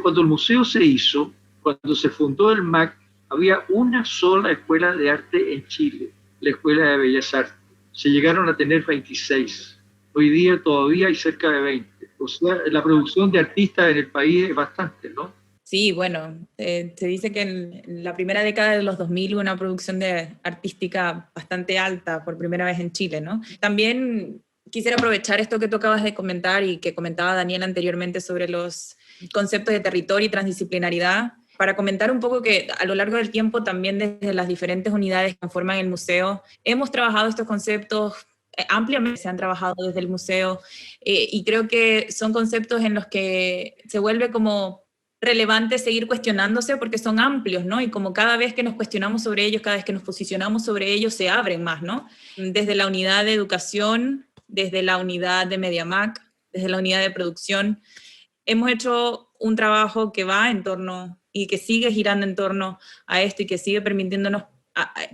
Cuando el museo se hizo, cuando se fundó el MAC, había una sola escuela de arte en Chile, la Escuela de Bellas Artes. Se llegaron a tener 26. Hoy día todavía hay cerca de 20. O sea, la producción de artistas en el país es bastante, ¿no? Sí, bueno, se dice que en la primera década de los 2000 hubo una producción artística bastante alta por primera vez en Chile, ¿no? También quisiera aprovechar esto que tú acabas de comentar y que comentaba Daniel anteriormente sobre los conceptos de territorio y transdisciplinaridad, para comentar un poco que a lo largo del tiempo también desde las diferentes unidades que conforman el museo hemos trabajado estos conceptos ampliamente, se han trabajado desde el museo y creo que son conceptos en los que se vuelve como relevante seguir cuestionándose porque son amplios, ¿no? Y como cada vez que nos cuestionamos sobre ellos, cada vez que nos posicionamos sobre ellos, se abren más, ¿no? Desde la unidad de educación, desde la unidad de MediaMac, desde la unidad de producción, hemos hecho un trabajo que va en torno y que sigue girando en torno a esto y que sigue permitiéndonos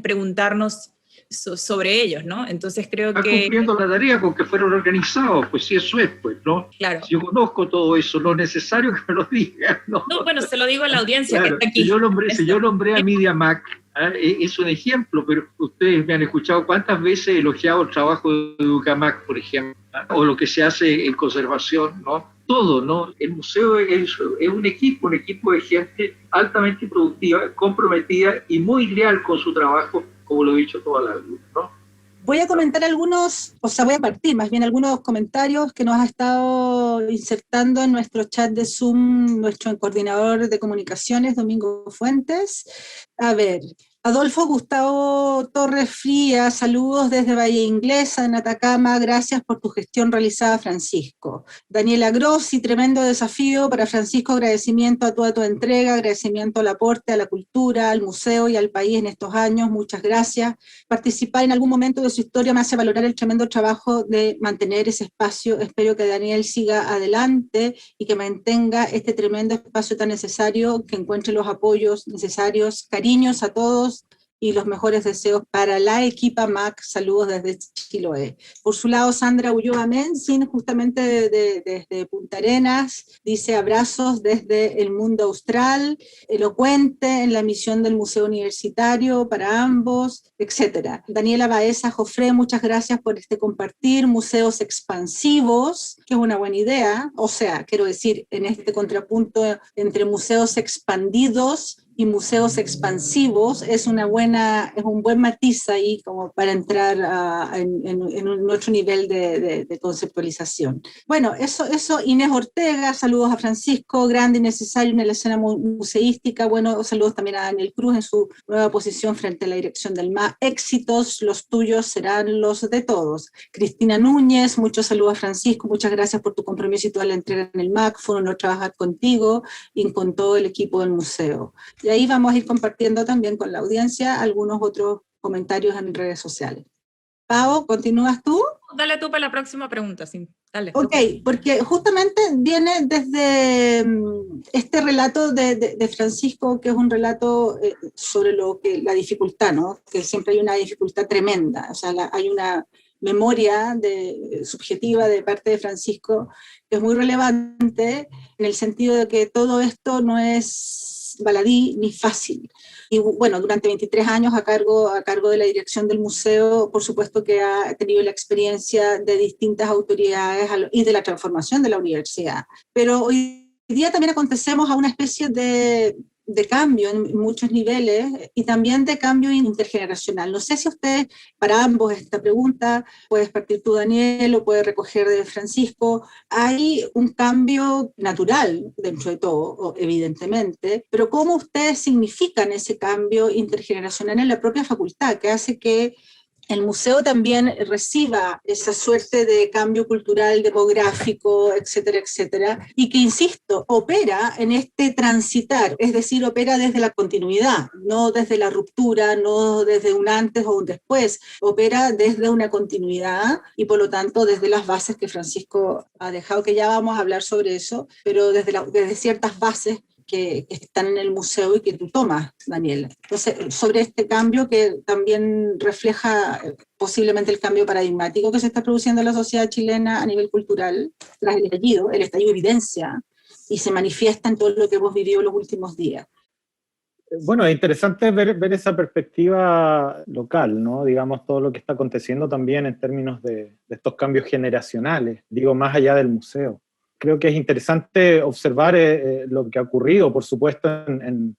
preguntarnos sobre ellos, ¿no? Entonces creo que... Está cumpliendo la tarea con que fueron organizados, pues sí, eso es, pues, ¿no? Claro. Si yo conozco todo eso, no es necesario que me lo digan, ¿no? No, bueno, se lo digo a la audiencia claro, que está aquí. Si yo nombré a MediaMac, es un ejemplo, pero ustedes me han escuchado cuántas veces he elogiado el trabajo de Educamac, por ejemplo, o lo que se hace en conservación, ¿no? Todo, ¿no? El museo es un equipo de gente altamente productiva, comprometida y muy leal con su trabajo, como lo he dicho toda la vida, ¿no? Voy a comentar voy a partir más bien algunos comentarios que nos ha estado insertando en nuestro chat de Zoom nuestro coordinador de comunicaciones, Domingo Fuentes. A ver, Adolfo Gustavo Torres Frías, saludos desde Valle Inglesa, en Atacama, gracias por tu gestión realizada, Francisco. Daniela Grossi, tremendo desafío para Francisco, agradecimiento a toda tu entrega, agradecimiento al aporte a la cultura, al museo y al país en estos años, muchas gracias. Participar en algún momento de su historia me hace valorar el tremendo trabajo de mantener ese espacio, espero que Daniel siga adelante y que mantenga este tremendo espacio tan necesario, que encuentre los apoyos necesarios, cariños a todos, y los mejores deseos para la equipa MAC. Saludos desde Chiloé. Por su lado, Sandra Ulloa Menzin, justamente desde Punta Arenas, dice abrazos desde el mundo austral, elocuente en la misión del Museo Universitario para ambos, etc. Daniela Baeza Jofré, muchas gracias por este compartir. Museos expansivos, que es una buena idea, o sea, quiero decir, en este contrapunto entre museos expandidos y museos expansivos, es un buen matiz ahí como para entrar en otro nivel de conceptualización. Bueno, eso, Inés Ortega, saludos a Francisco, grande y necesario en la escena museística. Bueno, saludos también a Daniel Cruz en su nueva posición frente a la dirección del MAC. Éxitos, los tuyos serán los de todos. Cristina Núñez, muchos saludos a Francisco, muchas gracias por tu compromiso y toda la entrega en el MAC, fue un honor trabajar contigo y con todo el equipo del museo. Y ahí vamos a ir compartiendo también con la audiencia algunos otros comentarios en redes sociales. Pau, ¿continúas tú? Dale tú para la próxima pregunta, sí. Dale. Ok, porque justamente viene desde este relato de Francisco, que es un relato sobre la dificultad, ¿no? Que siempre hay una dificultad tremenda, o sea, hay una memoria subjetiva de parte de Francisco que es muy relevante en el sentido de que todo esto no es baladí ni fácil. Y bueno, durante 23 años a cargo de la dirección del museo, por supuesto que ha tenido la experiencia de distintas autoridades y de la transformación de la universidad. Pero hoy día también acontecemos a una especie de cambio en muchos niveles y también de cambio intergeneracional. No sé si ustedes, para ambos esta pregunta, puedes partir tú, Daniel, o puedes recoger de Francisco. Hay un cambio natural dentro de todo, evidentemente, pero ¿cómo ustedes significan ese cambio intergeneracional en la propia facultad, que hace que el museo también reciba esa suerte de cambio cultural, demográfico, etcétera, etcétera, y que, insisto, opera en este transitar, es decir, opera desde la continuidad, no desde la ruptura, no desde un antes o un después, opera desde una continuidad y por lo tanto desde las bases que Francisco ha dejado, que ya vamos a hablar sobre eso, pero desde ciertas bases que están en el museo y que tú tomas, Daniel. Entonces, sobre este cambio que también refleja posiblemente el cambio paradigmático que se está produciendo en la sociedad chilena a nivel cultural, tras el estallido evidencia y se manifiesta en todo lo que hemos vivido en los últimos días. Bueno, es interesante ver esa perspectiva local, ¿no? Digamos, todo lo que está aconteciendo también en términos de estos cambios generacionales, digo, más allá del museo. Creo que es interesante observar lo que ha ocurrido, por supuesto,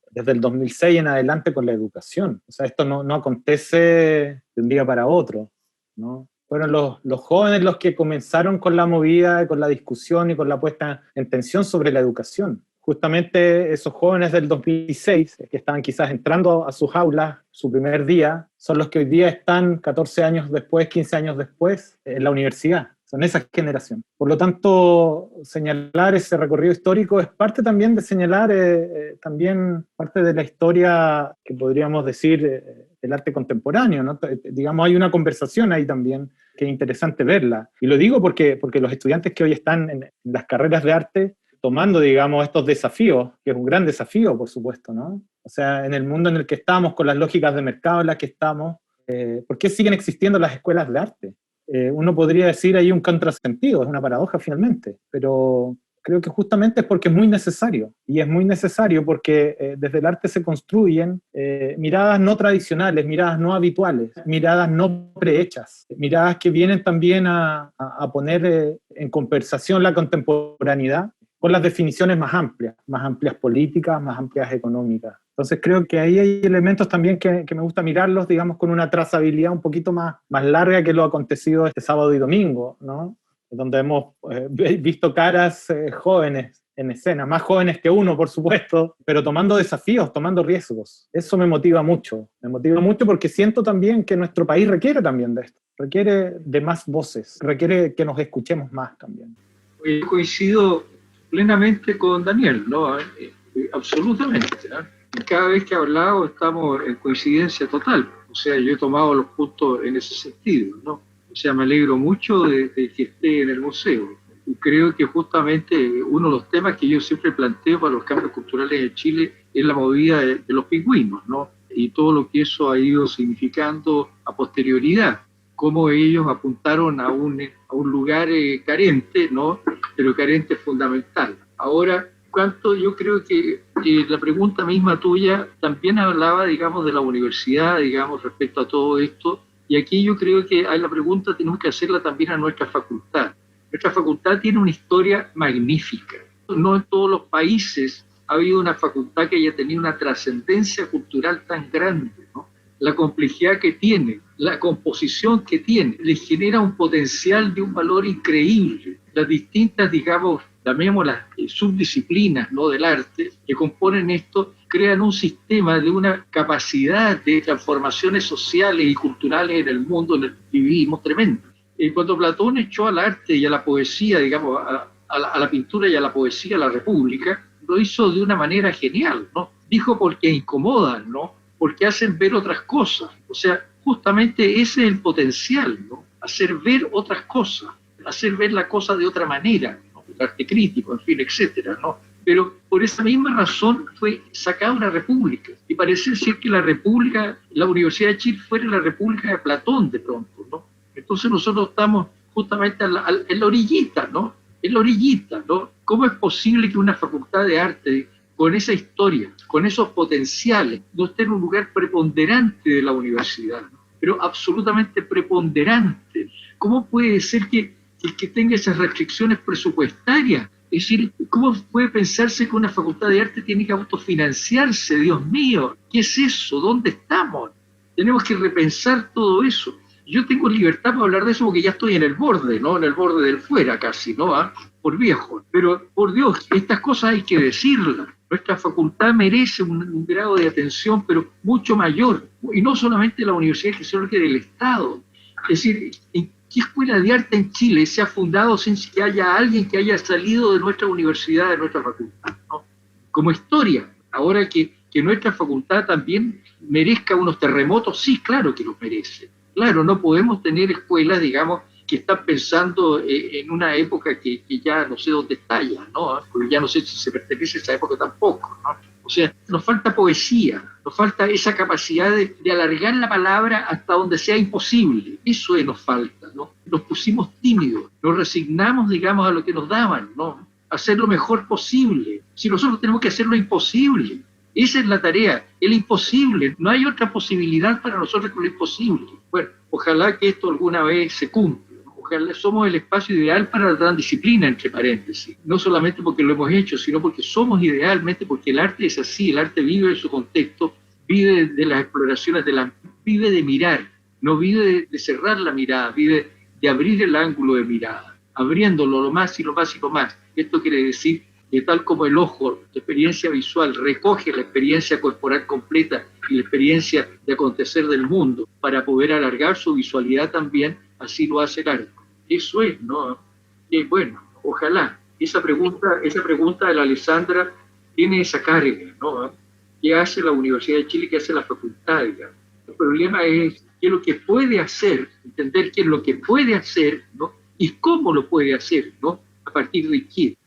desde el 2006 en adelante con la educación. O sea, esto no acontece de un día para otro, ¿no? Fueron los jóvenes los que comenzaron con la movida, con la discusión y con la puesta en tensión sobre la educación. Justamente esos jóvenes del 2006, que estaban quizás entrando a sus aulas su primer día, son los que hoy día están 14 años después, 15 años después, en la universidad. Son esa generación. Por lo tanto, señalar ese recorrido histórico es parte también de señalar también parte de la historia que podríamos decir del arte contemporáneo, ¿no? Digamos, hay una conversación ahí también que es interesante verla. Y lo digo porque los estudiantes que hoy están en las carreras de arte tomando, digamos, estos desafíos, que es un gran desafío, por supuesto, ¿no? O sea, en el mundo en el que estamos, con las lógicas de mercado en las que estamos, ¿por qué siguen existiendo las escuelas de arte? Uno podría decir ahí un contrasentido, es una paradoja finalmente, pero creo que justamente es porque es muy necesario, y es muy necesario porque desde el arte se construyen miradas no tradicionales, miradas no habituales, miradas no prehechas, miradas que vienen también a poner en conversación la contemporaneidad con las definiciones más amplias políticas, más amplias económicas. Entonces creo que ahí hay elementos también que me gusta mirarlos, digamos, con una trazabilidad un poquito más larga que lo acontecido este sábado y domingo, ¿no? Donde hemos visto caras jóvenes en escena, más jóvenes que uno, por supuesto, pero tomando desafíos, tomando riesgos. Eso me motiva mucho porque siento también que nuestro país requiere también de esto, requiere de más voces, requiere que nos escuchemos más también. Yo coincido plenamente con Daniel, ¿no? Absolutamente, ¿no? Cada vez que he hablado estamos en coincidencia total, o sea, yo he tomado los puntos en ese sentido, ¿no? O sea, me alegro mucho de que esté en el museo. Y creo que justamente uno de los temas que yo siempre planteo para los cambios culturales en Chile es la movida de los pingüinos, ¿no? y todo lo que eso ha ido significando a posterioridad, cómo ellos apuntaron a un lugar carente, ¿no? Pero carente fundamental. Ahora, yo creo que la pregunta misma tuya también hablaba, digamos, de la universidad, digamos, respecto a todo esto, y aquí yo creo que la pregunta tenemos que hacerla también a nuestra facultad. Nuestra facultad tiene una historia magnífica. No en todos los países ha habido una facultad que haya tenido una trascendencia cultural tan grande, ¿no? La complejidad que tiene, la composición que tiene, le genera un potencial de un valor increíble. Las distintas, digamos, llamémoslas subdisciplinas, ¿no?, del arte que componen esto, crean un sistema de una capacidad de transformaciones sociales y culturales en el mundo en el que vivimos tremendo. Cuando Platón echó al arte y a la poesía, digamos, a la pintura y a la poesía a la República, lo hizo de una manera genial, ¿no? Dijo porque incomodan, ¿no? Porque hacen ver otras cosas. O sea, justamente ese es el potencial, ¿no? Hacer ver otras cosas, hacer ver la cosa de otra manera, ¿no? El arte crítico, en fin, etcétera, ¿no? Pero por esa misma razón fue sacada una república. Y parece ser que la república, la Universidad de Chile fuera la república de Platón de pronto, ¿no? Entonces nosotros estamos justamente en la orillita, ¿no? En la orillita, ¿no? ¿Cómo es posible que una facultad de arte con esa historia, con esos potenciales, no esté en un lugar preponderante de la universidad, ¿no? Pero absolutamente preponderante? ¿Cómo puede ser que tenga esas restricciones presupuestarias? Es decir, ¿cómo puede pensarse que una facultad de arte tiene que autofinanciarse? Dios mío, ¿qué es eso? ¿Dónde estamos? Tenemos que repensar todo eso. Yo tengo libertad para hablar de eso porque ya estoy en el borde, ¿no? En el borde del fuera casi, ¿no? Por viejo. Pero, por Dios, estas cosas hay que decirlas. Nuestra facultad merece un grado de atención, pero mucho mayor. Y no solamente la universidad, sino que del Estado. Es decir, ¿en qué escuela de arte en Chile se ha fundado sin que haya alguien que haya salido de nuestra universidad, de nuestra facultad, ¿no? Como historia. Ahora que nuestra facultad también merezca unos terremotos, sí, claro que los merece. Claro, no podemos tener escuelas, digamos, que están pensando en una época que ya no sé dónde está ya, ¿no? Porque ya no sé si se pertenece a esa época tampoco, ¿no? O sea, nos falta poesía, nos falta esa capacidad de alargar la palabra hasta donde sea imposible. Eso nos falta, ¿no? Nos pusimos tímidos, nos resignamos, digamos, a lo que nos daban, ¿no? Hacer lo mejor posible. Si nosotros tenemos que hacer lo imposible, esa es la tarea, el imposible. No hay otra posibilidad para nosotros que lo imposible. Bueno, ojalá que esto alguna vez se cumpla. Ojalá somos el espacio ideal para la transdisciplina, entre paréntesis. No solamente porque lo hemos hecho, sino porque somos idealmente, porque el arte es así, el arte vive en su contexto, vive de las exploraciones, vive de mirar, no vive de cerrar la mirada, vive de abrir el ángulo de mirada, abriéndolo lo más y lo más y lo más. Esto quiere decir que tal como el ojo, la experiencia visual, recoge la experiencia corporal completa y la experiencia de acontecer del mundo para poder alargar su visualidad también, así lo hace el arte. Eso es, ¿no? Bueno, ojalá. Esa pregunta de la Alessandra tiene esa carga, ¿no? ¿Qué hace la Universidad de Chile? ¿Qué hace la facultad? Digamos? El problema es qué es lo que puede hacer, entender qué es lo que puede hacer, ¿no? Y cómo lo puede hacer, ¿no? A partir de qué.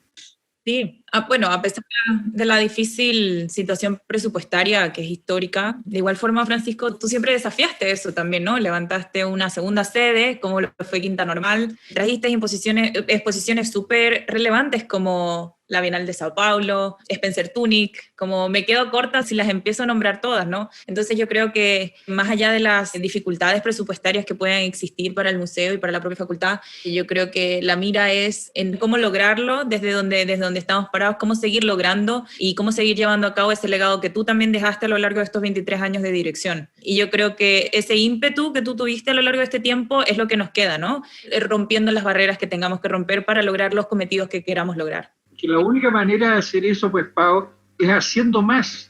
Sí, bueno, a pesar de la difícil situación presupuestaria que es histórica, de igual forma, Francisco, tú siempre desafiaste eso también, ¿no? Levantaste una segunda sede, como lo fue Quinta Normal, trajiste exposiciones súper relevantes como la Bienal de Sao Paulo, Spencer Tunick, como me quedo corta si las empiezo a nombrar todas, ¿no? Entonces yo creo que más allá de las dificultades presupuestarias que puedan existir para el museo y para la propia facultad, yo creo que la mira es en cómo lograrlo desde donde estamos parados, cómo seguir logrando y cómo seguir llevando a cabo ese legado que tú también dejaste a lo largo de estos 23 años de dirección. Y yo creo que ese ímpetu que tú tuviste a lo largo de este tiempo es lo que nos queda, ¿no? Rompiendo las barreras que tengamos que romper para lograr los cometidos que queramos lograr. Que la única manera de hacer eso, pues, Pau, es siendo más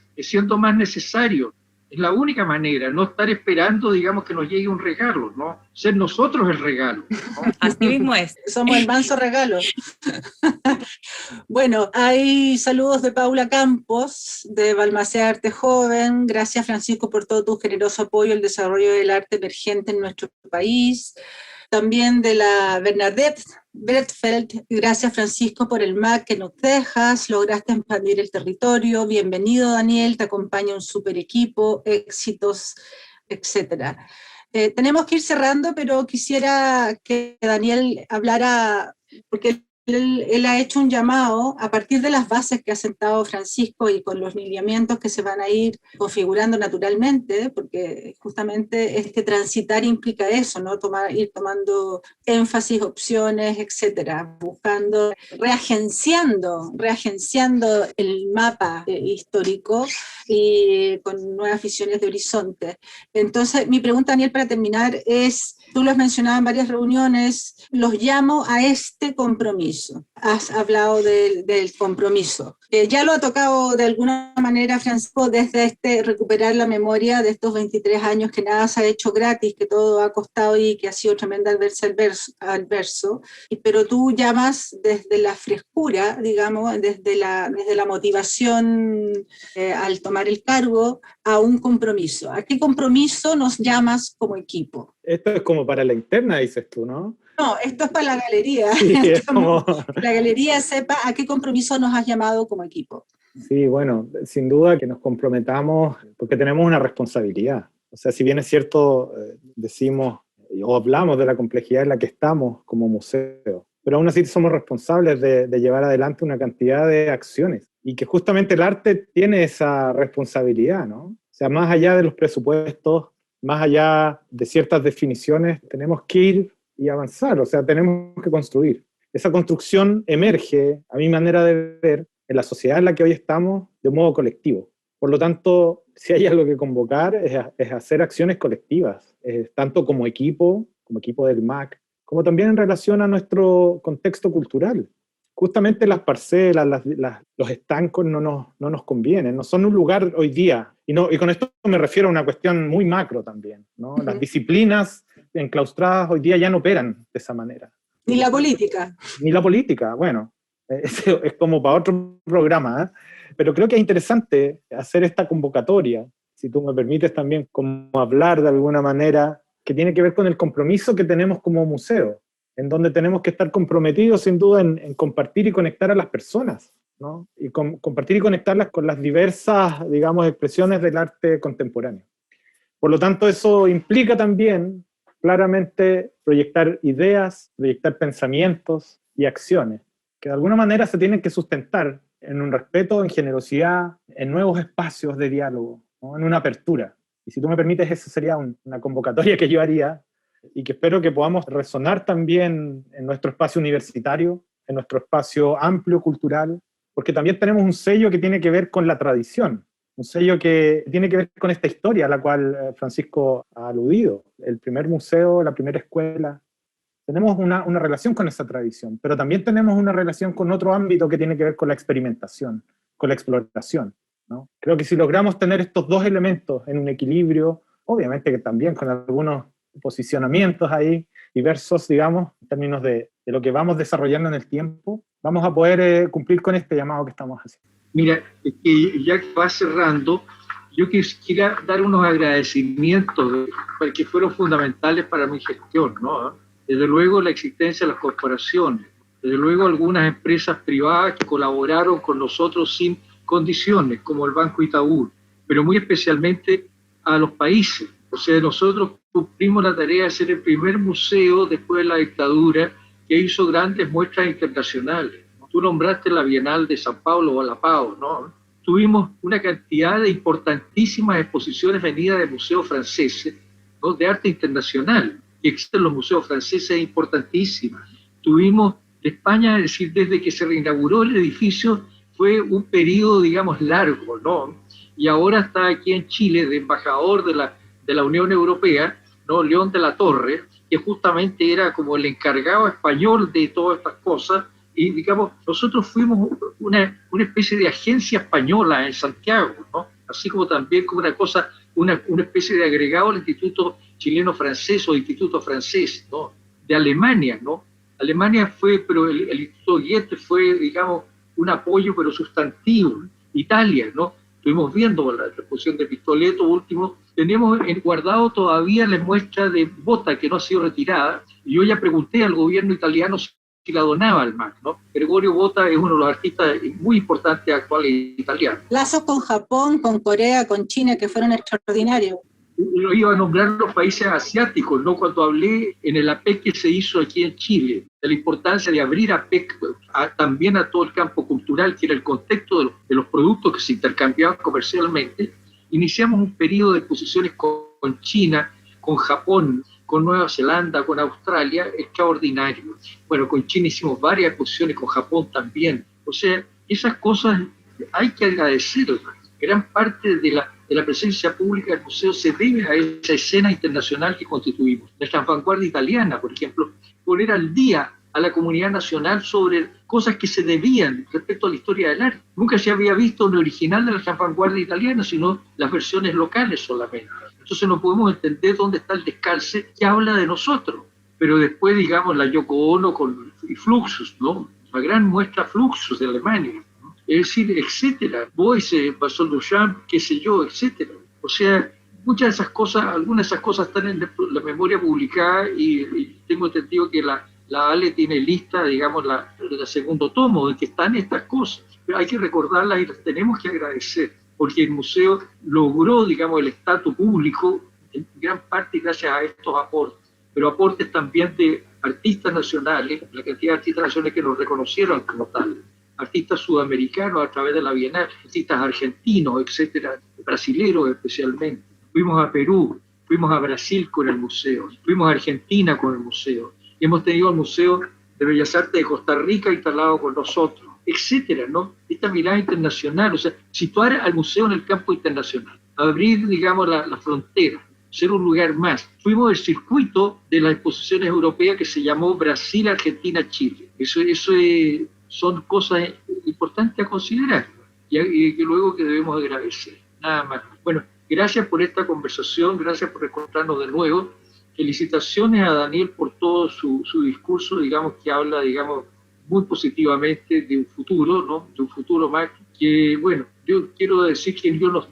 necesario. Es la única manera, no estar esperando, digamos, que nos llegue un regalo, ¿no? Ser nosotros el regalo, ¿no? Así mismo es. Somos el manso regalo. Bueno, hay saludos de Paula Campos, de Balmaceda Arte Joven. Gracias, Francisco, por todo tu generoso apoyo al desarrollo del arte emergente en nuestro país. También de la Bernadette Brettfeld. Gracias, Francisco, por el MAC que nos dejas. Lograste expandir el territorio. Bienvenido, Daniel. Te acompaña un super equipo. Éxitos, etcétera. Tenemos que ir cerrando, pero quisiera que Daniel hablara, porque él ha hecho un llamado a partir de las bases que ha sentado Francisco y con los lineamientos que se van a ir configurando naturalmente, porque justamente es que transitar implica eso, ¿no? Ir tomando énfasis, opciones, etcétera, buscando, reagenciando el mapa histórico y con nuevas visiones de horizonte. Entonces, mi pregunta, Daniel, para terminar es, tú lo has mencionado en varias reuniones, los llamo a este compromiso. Has hablado del compromiso. Ya lo ha tocado de alguna manera, Francisco, desde recuperar la memoria de estos 23 años que nada se ha hecho gratis, que todo ha costado y que ha sido tremenda adverso, pero tú llamas desde la frescura, digamos, desde la motivación al tomar el cargo, a un compromiso. ¿A qué compromiso nos llamas como equipo? Esto es como para la interna, dices tú, ¿no? No, esto es para la galería. Sí, es como... La galería sepa a qué compromiso nos has llamado como equipo. Sí, bueno, sin duda que nos comprometamos porque tenemos una responsabilidad. O sea, si bien es cierto, decimos o hablamos de la complejidad en la que estamos como museo, pero aún así somos responsables de llevar adelante una cantidad de acciones y que justamente el arte tiene esa responsabilidad, ¿no? O sea, más allá de los presupuestos, más allá de ciertas definiciones, tenemos que ir y avanzar, o sea, tenemos que construir. Esa construcción emerge, a mi manera de ver, en la sociedad en la que hoy estamos, de modo colectivo. Por lo tanto, si hay algo que convocar, es hacer acciones colectivas, tanto como equipo del MAC, como también en relación a nuestro contexto cultural. Justamente las parcelas, los estancos no nos convienen, no son un lugar hoy día, y con esto me refiero a una cuestión muy macro también, ¿no? Las disciplinas enclaustradas hoy día ya no operan de esa manera. Ni la política. Ni la política, bueno, es como para otro programa, ¿eh? Pero creo que es interesante hacer esta convocatoria, si tú me permites también como hablar de alguna manera, que tiene que ver con el compromiso que tenemos como museo, en donde tenemos que estar comprometidos sin duda en compartir y conectar a las personas, ¿no? Y compartir y conectarlas con las diversas, digamos, expresiones del arte contemporáneo. Por lo tanto, eso implica también claramente proyectar ideas, proyectar pensamientos y acciones, que de alguna manera se tienen que sustentar en un respeto, en generosidad, en nuevos espacios de diálogo, ¿no? En una apertura. Y si tú me permites, esa sería una convocatoria que yo haría y que espero que podamos resonar también en nuestro espacio universitario, en nuestro espacio amplio cultural, porque también tenemos un sello que tiene que ver con la tradición, un sello que tiene que ver con esta historia a la cual Francisco ha aludido, el primer museo, la primera escuela. Tenemos una relación con esa tradición, pero también tenemos una relación con otro ámbito que tiene que ver con la experimentación, con la exploración, ¿no? Creo que si logramos tener estos dos elementos en un equilibrio, obviamente que también con algunos posicionamientos ahí diversos, digamos, en términos de lo que vamos desarrollando en el tiempo, vamos a poder cumplir con este llamado que estamos haciendo. Mira, ya que va cerrando, yo quisiera dar unos agradecimientos que fueron fundamentales para mi gestión, ¿no? Desde luego la existencia de las corporaciones, desde luego algunas empresas privadas que colaboraron con nosotros sin condiciones, como el Banco Itaú, pero muy especialmente a los países. O sea, nosotros cumplimos la tarea de ser el primer museo después de la dictadura que hizo grandes muestras internacionales. Tú nombraste la Bienal de San Pablo o La Pau, ¿no? Tuvimos una cantidad de importantísimas exposiciones venidas de museos franceses, ¿no? De arte internacional, que existen los museos franceses importantísimas. Tuvimos de España, es decir, desde que se reinauguró el edificio, fue un periodo, digamos, largo, ¿no? Y ahora está aquí en Chile, de embajador de la Unión Europea, ¿no? León de la Torre, que justamente era como el encargado español de todas estas cosas. Y, digamos, nosotros fuimos una especie de agencia española en Santiago, ¿no? Así como también como una especie de agregado al Instituto Chileno Francés o Instituto Francés, ¿no? De Alemania, ¿no? Alemania fue, pero el Instituto Goethe fue, digamos, un apoyo, pero sustantivo. Italia, ¿no? Estuvimos viendo la exposición de Pistoletto último. Tenemos guardado todavía la muestra de Bota, que no ha sido retirada. Y yo ya pregunté al gobierno italiano y la donaba al MAC, ¿no? Gregorio Botta es uno de los artistas muy importantes actuales italianos. Lazos con Japón, con Corea, con China, que fueron extraordinarios. Yo iba a nombrar los países asiáticos, ¿no? Cuando hablé en el APEC que se hizo aquí en Chile, de la importancia de abrir APEC también a todo el campo cultural, que era el contexto de los productos que se intercambiaban comercialmente, iniciamos un periodo de exposiciones con China, con Japón, con Nueva Zelanda, con Australia, extraordinario. Bueno, con China hicimos varias exposiciones, con Japón también. O sea, esas cosas hay que agradecerlas. Gran parte de la presencia pública del museo se debe a esa escena internacional que constituimos. Nuestra vanguardia italiana, por ejemplo, poner al día a la comunidad nacional sobre cosas que se debían respecto a la historia del arte. Nunca se había visto un original de la vanguardia italiana, sino las versiones locales solamente. Entonces no podemos entender dónde está el descalce que habla de nosotros. Pero después, digamos, la Yoko Ono y Fluxus, ¿no? La gran muestra Fluxus de Alemania. Es decir, etcétera, Boyce, Vincent Duchamp, qué sé yo, etcétera. O sea, muchas de esas cosas, algunas de esas cosas están en la memoria publicada y tengo entendido que la ALE tiene lista, digamos, el segundo tomo, de que están estas cosas. Pero hay que recordarlas y las tenemos que agradecer, porque el museo logró, digamos, el estatus público en gran parte gracias a estos aportes, pero aportes también de artistas nacionales, la cantidad de artistas nacionales que nos reconocieron como tal, artistas sudamericanos a través de la Bienal, artistas argentinos, etcétera, brasileros especialmente. Fuimos a Perú, fuimos a Brasil con el museo, fuimos a Argentina con el museo. Y hemos tenido el Museo de Bellas Artes de Costa Rica instalado con nosotros, etcétera, ¿no? Esta mirada internacional, o sea, situar al museo en el campo internacional, abrir, digamos, la frontera, ser un lugar más. Fuimos del circuito de las exposiciones europeas que se llamó Brasil, Argentina, Chile. Eso son cosas importantes a considerar y que luego que debemos agradecer, nada más. Bueno, gracias por esta conversación, gracias por encontrarnos de nuevo. Felicitaciones a Daniel por todo su discurso, digamos, que habla, digamos, muy positivamente de un futuro, ¿no? De un futuro más que, bueno, yo quiero decir que yo no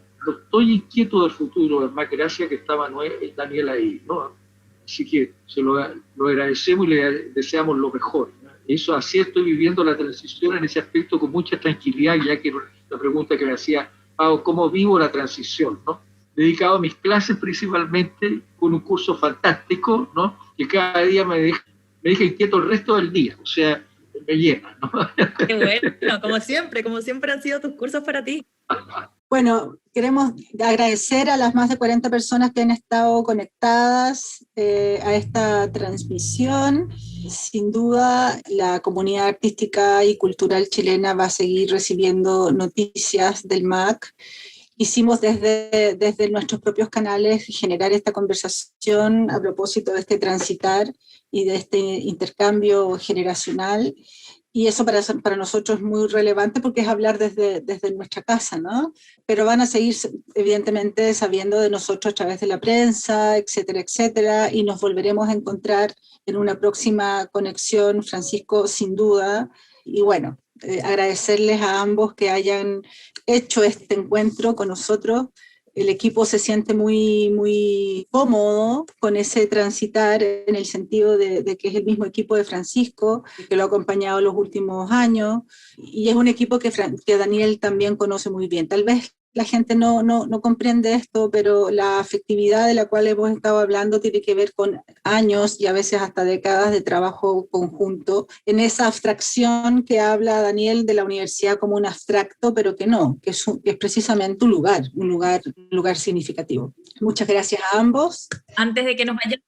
estoy inquieto del futuro, es más, gracias que estaba Daniel ahí, ¿no? Así que se lo agradecemos y le deseamos lo mejor, ¿no? Eso, así estoy viviendo la transición en ese aspecto con mucha tranquilidad, ya que la pregunta que me hacía Pau, ¿cómo vivo la transición, no? Dedicado a mis clases principalmente, con un curso fantástico, ¿no? Que cada día me deja inquieto el resto del día, o sea, me llena, ¿no? Qué bueno, como siempre han sido tus cursos para ti. Bueno, queremos agradecer a las más de 40 personas que han estado conectadas a esta transmisión. Sin duda, la comunidad artística y cultural chilena va a seguir recibiendo noticias del MAC. Quisimos desde nuestros propios canales generar esta conversación a propósito de este transitar y de este intercambio generacional. Y eso para nosotros es muy relevante porque es hablar desde nuestra casa, ¿no? Pero van a seguir, evidentemente, sabiendo de nosotros a través de la prensa, etcétera, etcétera, y nos volveremos a encontrar en una próxima conexión, Francisco, sin duda. Y bueno, agradecerles a ambos que hayan hecho este encuentro con nosotros. El equipo se siente muy, muy cómodo con ese transitar en el sentido de que es el mismo equipo de Francisco, que lo ha acompañado los últimos años, y es un equipo que Daniel también conoce muy bien. Tal vez la gente no comprende esto, pero la afectividad de la cual hemos estado hablando tiene que ver con años y a veces hasta décadas de trabajo conjunto, en esa abstracción que habla Daniel de la universidad como un abstracto, pero que no, que es precisamente un lugar significativo. Muchas gracias a ambos. Antes de que nos vayamos,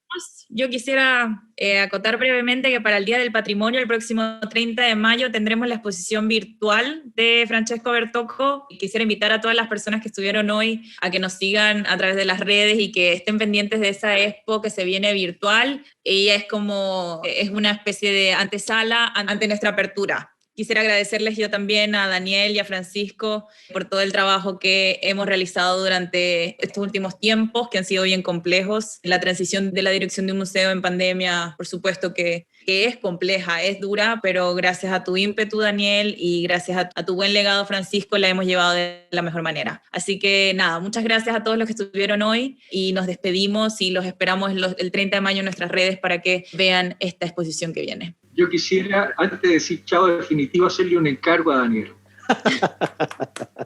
yo quisiera acotar brevemente que para el Día del Patrimonio, el próximo 30 de mayo, tendremos la exposición virtual de Francesco Bertocco. Quisiera invitar a todas las personas que estuvieron hoy a que nos sigan a través de las redes y que estén pendientes de esa expo que se viene virtual. Ella es una especie de antesala ante nuestra apertura. Quisiera agradecerles yo también a Daniel y a Francisco por todo el trabajo que hemos realizado durante estos últimos tiempos, que han sido bien complejos. La transición de la dirección de un museo en pandemia, por supuesto que es compleja, es dura, pero gracias a tu ímpetu, Daniel, y gracias a tu buen legado, Francisco, la hemos llevado de la mejor manera. Así que nada, muchas gracias a todos los que estuvieron hoy y nos despedimos y los esperamos el 30 de mayo en nuestras redes para que vean esta exposición que viene. Yo quisiera, antes de decir chao definitivo, hacerle un encargo a Daniel.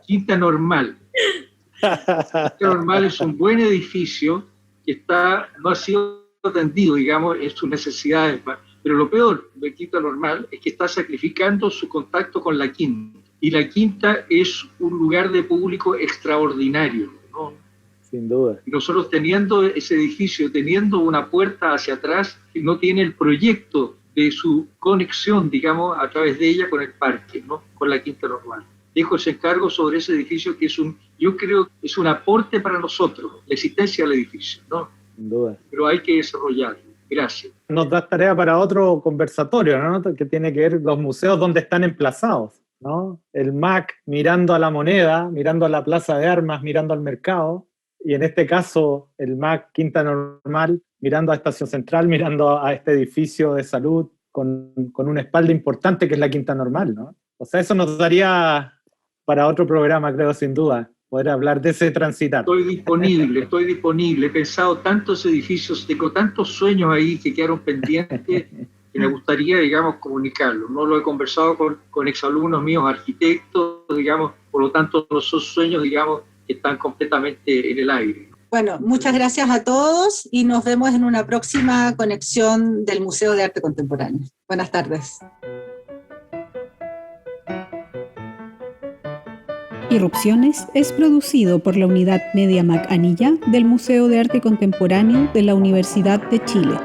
Quinta Normal. Quinta Normal es un buen edificio que no ha sido atendido, digamos, en sus necesidades. Pero lo peor de Quinta Normal es que está sacrificando su contacto con la Quinta. Y la Quinta es un lugar de público extraordinario, ¿no? Sin duda. Y nosotros teniendo ese edificio, teniendo una puerta hacia atrás, que no tiene el proyecto de su conexión, digamos, a través de ella con el parque, ¿no? Con la Quinta Normal. Dejo ese encargo sobre ese edificio que yo creo que es un aporte para nosotros, la existencia del edificio, ¿no? Sin duda. Pero hay que desarrollarlo. Gracias. Nos da tarea para otro conversatorio, ¿no? Que tiene que ver los museos donde están emplazados, ¿no? El MAC mirando a la Moneda, mirando a la Plaza de Armas, mirando al mercado, y en este caso el MAC Quinta Normal mirando a Estación Central, mirando a este edificio de salud con una espalda importante que es la Quinta Normal, ¿no? O sea, eso nos daría para otro programa, creo, sin duda, poder hablar de ese transitar. Estoy disponible. He pensado tantos edificios, tengo tantos sueños ahí que quedaron pendientes que me gustaría, digamos, comunicarlos. No lo he conversado con exalumnos míos, arquitectos, digamos, por lo tanto no son sueños, digamos, que están completamente en el aire. Bueno, muchas gracias a todos y nos vemos en una próxima conexión del Museo de Arte Contemporáneo. Buenas tardes. Irrupciones es producido por la Unidad Media MAC Anilla del Museo de Arte Contemporáneo de la Universidad de Chile.